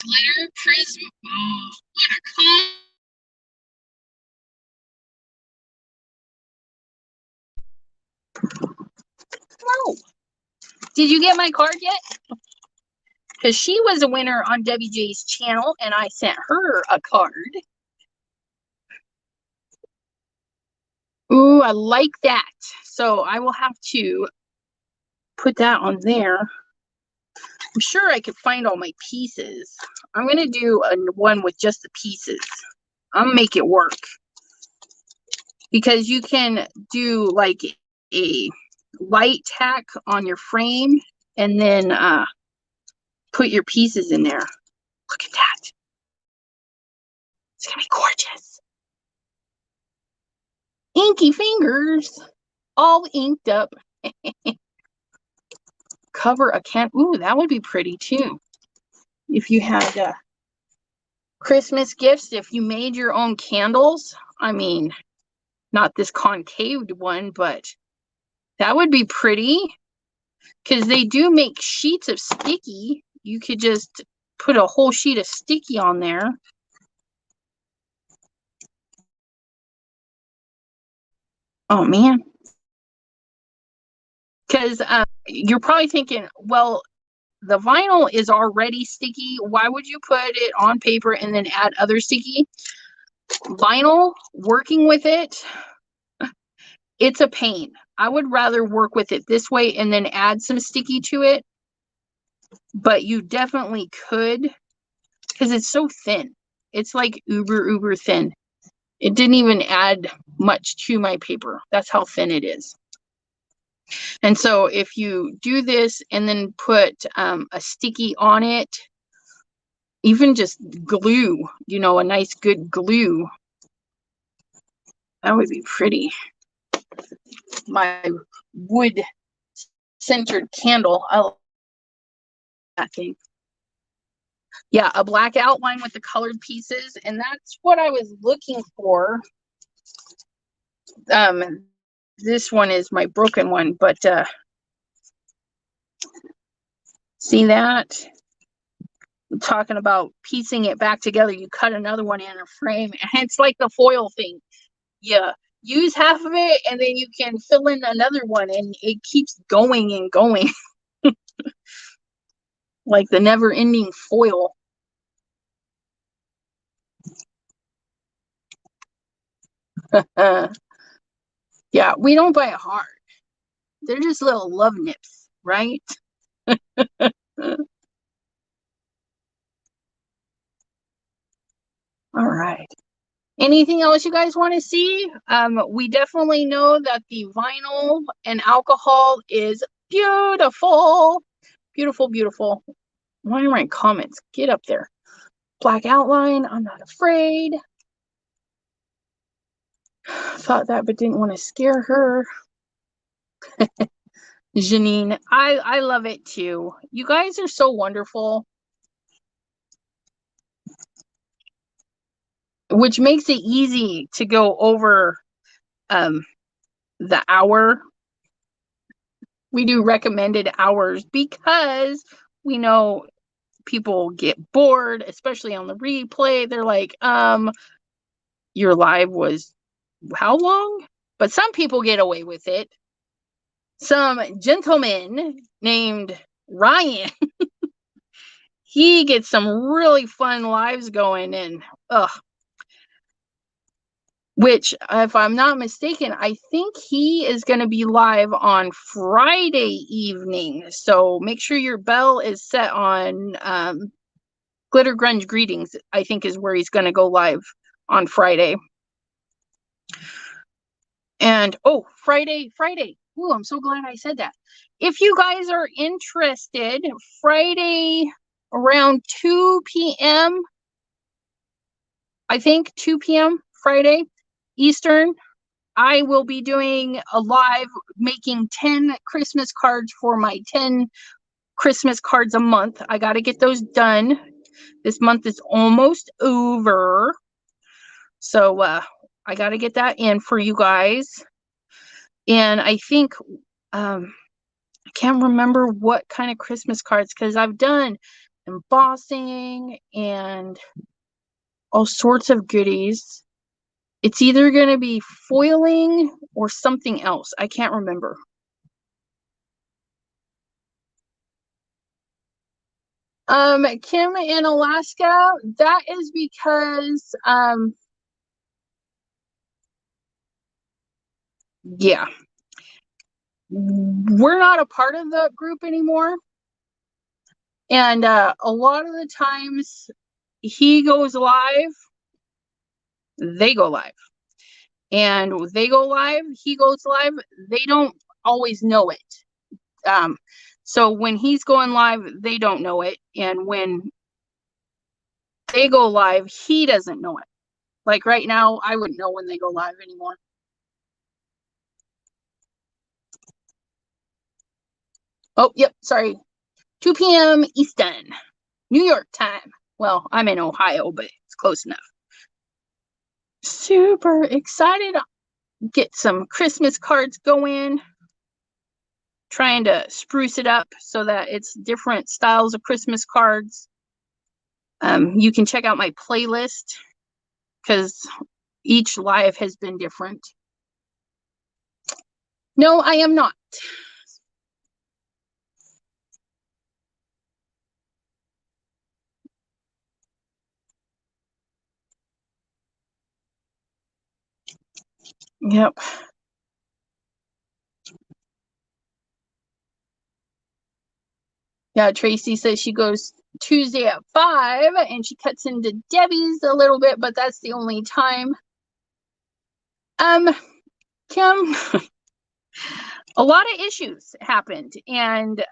Glitter prism. Oh, what a no. Did you get my card yet? Because she was a winner on WJ's channel and I sent her a card. Ooh, I like that. So I will have to put that on there. I'm sure I could find all my pieces. I'm going to do one with just the pieces. I'll make it work. Because you can do like a light tack on your frame and then put your pieces in there. Look at that. It's going to be gorgeous. Inky fingers. All inked up. Cover a can. Ooh, that would be pretty too. If you had Christmas gifts, if you made your own candles, I mean, Not this concaved one, but that would be pretty. Because they do make sheets of sticky. You could just put a whole sheet of sticky on there. Oh, man. Because you're probably thinking, well, the vinyl is already sticky. Why would you put it on paper and then add other sticky? Vinyl, working with it, it's a pain. I would rather work with it this way and then add some sticky to it. But you definitely could, because it's so thin. It's like uber thin. It didn't even add much to my paper. That's how thin it is. And so if you do this and then put a sticky on it, even just glue, you know, a nice good glue, that would be pretty. My wood centered candle, I love that thing. Yeah, a black outline with the colored pieces, and that's what I was looking for. This one is my broken one, but see that? I'm talking about piecing it back together. You cut another one in a frame, and it's like the foil thing. Yeah, use half of it, and then you can fill in another one, and it keeps going and going. Like the never-ending foil. Yeah, we don't buy it hard. They're just little love nips, right? All right. Anything else you guys want to see? We definitely know that the vinyl and alcohol is beautiful. Beautiful, beautiful. Why am I in comments? Get up there. Black outline. I'm not afraid. Thought that, but didn't want to scare her. Janine, I love it too. You guys are so wonderful. Which makes it easy to go over the hour. We do recommended hours because we know people get bored, especially on the replay. They're like, your live was how long? But some people get away with it. Some gentleman named Ryan, he gets some really fun lives going, and which, if I'm not mistaken, I think he is going to be live on Friday evening. So make sure your bell is set on Glitter Grunge Greetings, I think is where he's going to go live on Friday. And, oh, Friday. Ooh, I'm so glad I said that. If you guys are interested, Friday around 2 p.m., I think 2 p.m. Friday Eastern, I will be doing a live making 10 Christmas cards for my 10 Christmas cards a month. I got to get those done. This month is almost over. So I got to get that in for you guys. And I think, I can't remember what kind of Christmas cards, because I've done embossing and all sorts of goodies. It's either going to be foiling or something else. I can't remember. Kim in Alaska, that is because, yeah, we're not a part of the group anymore. And a lot of the times he goes live, they go live. And they go live, he goes live, they don't always know it. So when he's going live, they don't know it. And when they go live, he doesn't know it. Like right now, I wouldn't know when they go live anymore. Oh, yep, sorry. 2 p.m. Eastern, New York time. Well, I'm in Ohio, but it's close enough. Super excited. get some Christmas cards going. Trying to spruce it up so that it's different styles of Christmas cards. You can check out my playlist because each live has been different. No, I am not. Yep. Yeah, Tracy says she goes Tuesday at 5 and she cuts into Debbie's a little bit, but that's the only time. Kim, a lot of issues happened and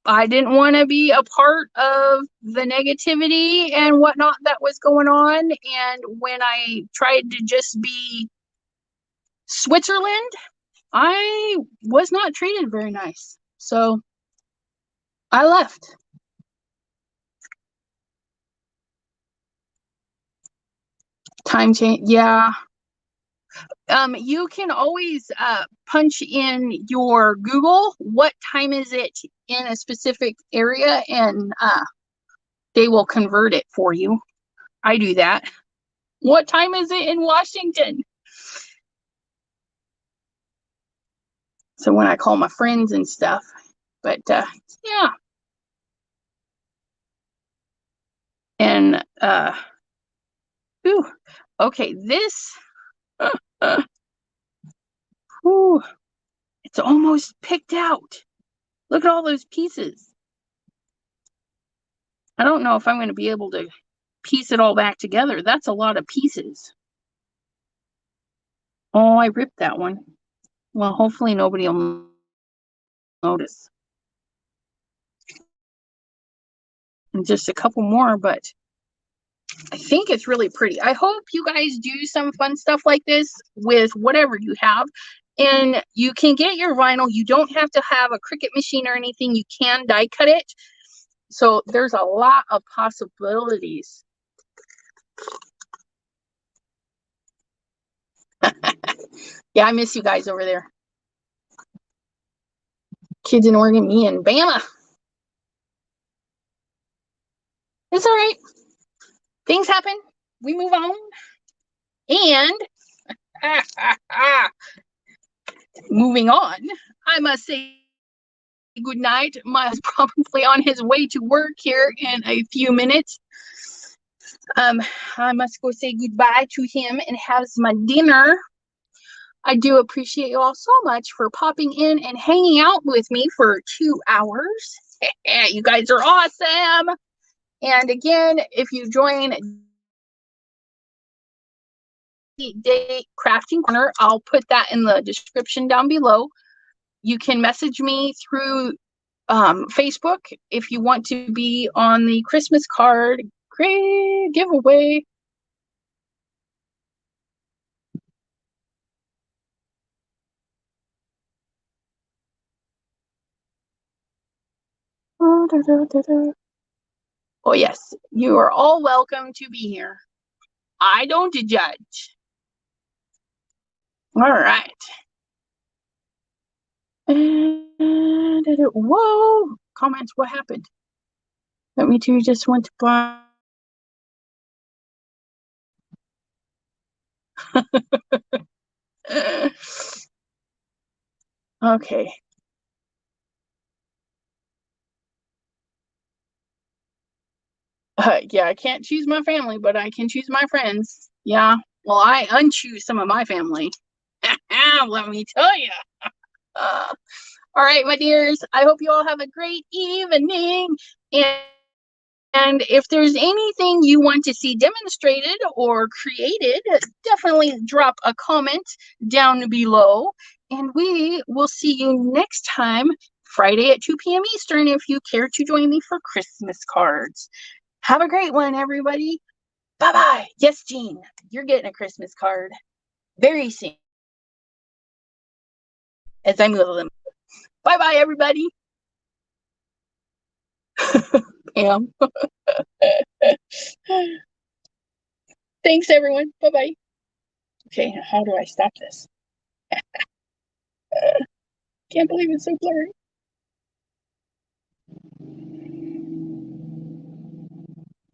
I didn't want to be a part of the negativity and whatnot that was going on. And when I tried to just be Switzerland, I was not treated very nice. So I left. Time change. Yeah. You can always punch in your Google, what time is it in a specific area, and they will convert it for you. I do that. What time is it in Washington? So when I call my friends and stuff, but yeah. And ooh, okay, this ooh, it's almost picked out. Look at all those pieces. I don't know if I'm going to be able to piece it all back together. That's a lot of pieces. Oh, I ripped that one. Well, hopefully nobody will notice. And just a couple more, but I think it's really pretty. I hope you guys do some fun stuff like this with whatever you have. And you can get your vinyl. You don't have to have a Cricut machine or anything. You can die cut it. So there's a lot of possibilities. Yeah, I miss you guys over there. Kids in Oregon, me in Bama. It's all right. Things happen. We move on. And moving on, I must say good night. Miles probably on his way to work here in a few minutes. I must go say goodbye to him and have my dinner. I do appreciate you all so much for popping in and hanging out with me for 2 hours. You guys are awesome. And again, if you join Day Crafting Corner, I'll put that in the description down below. You can message me through Facebook if you want to be on the Christmas card great giveaway. Oh, yes, you are all welcome to be here. I don't judge. All right. Whoa, comments, what happened? Let me to just went to buy. Okay. Yeah, I can't choose my family, but I can choose my friends. Yeah. Well, I unchoose some of my family. Let me tell you. All right, my dears. I hope you all have a great evening. And if there's anything you want to see demonstrated or created, definitely drop a comment down below. And we will see you next time, Friday at 2 p.m. Eastern, if you care to join me for Christmas cards. Have a great one, everybody. Bye-bye. Yes, Jean, you're getting a Christmas card very soon as I move them. Bye-bye, everybody. Pam. Thanks, everyone. Bye-bye. Okay, how do I stop this? Can't believe it's so blurry.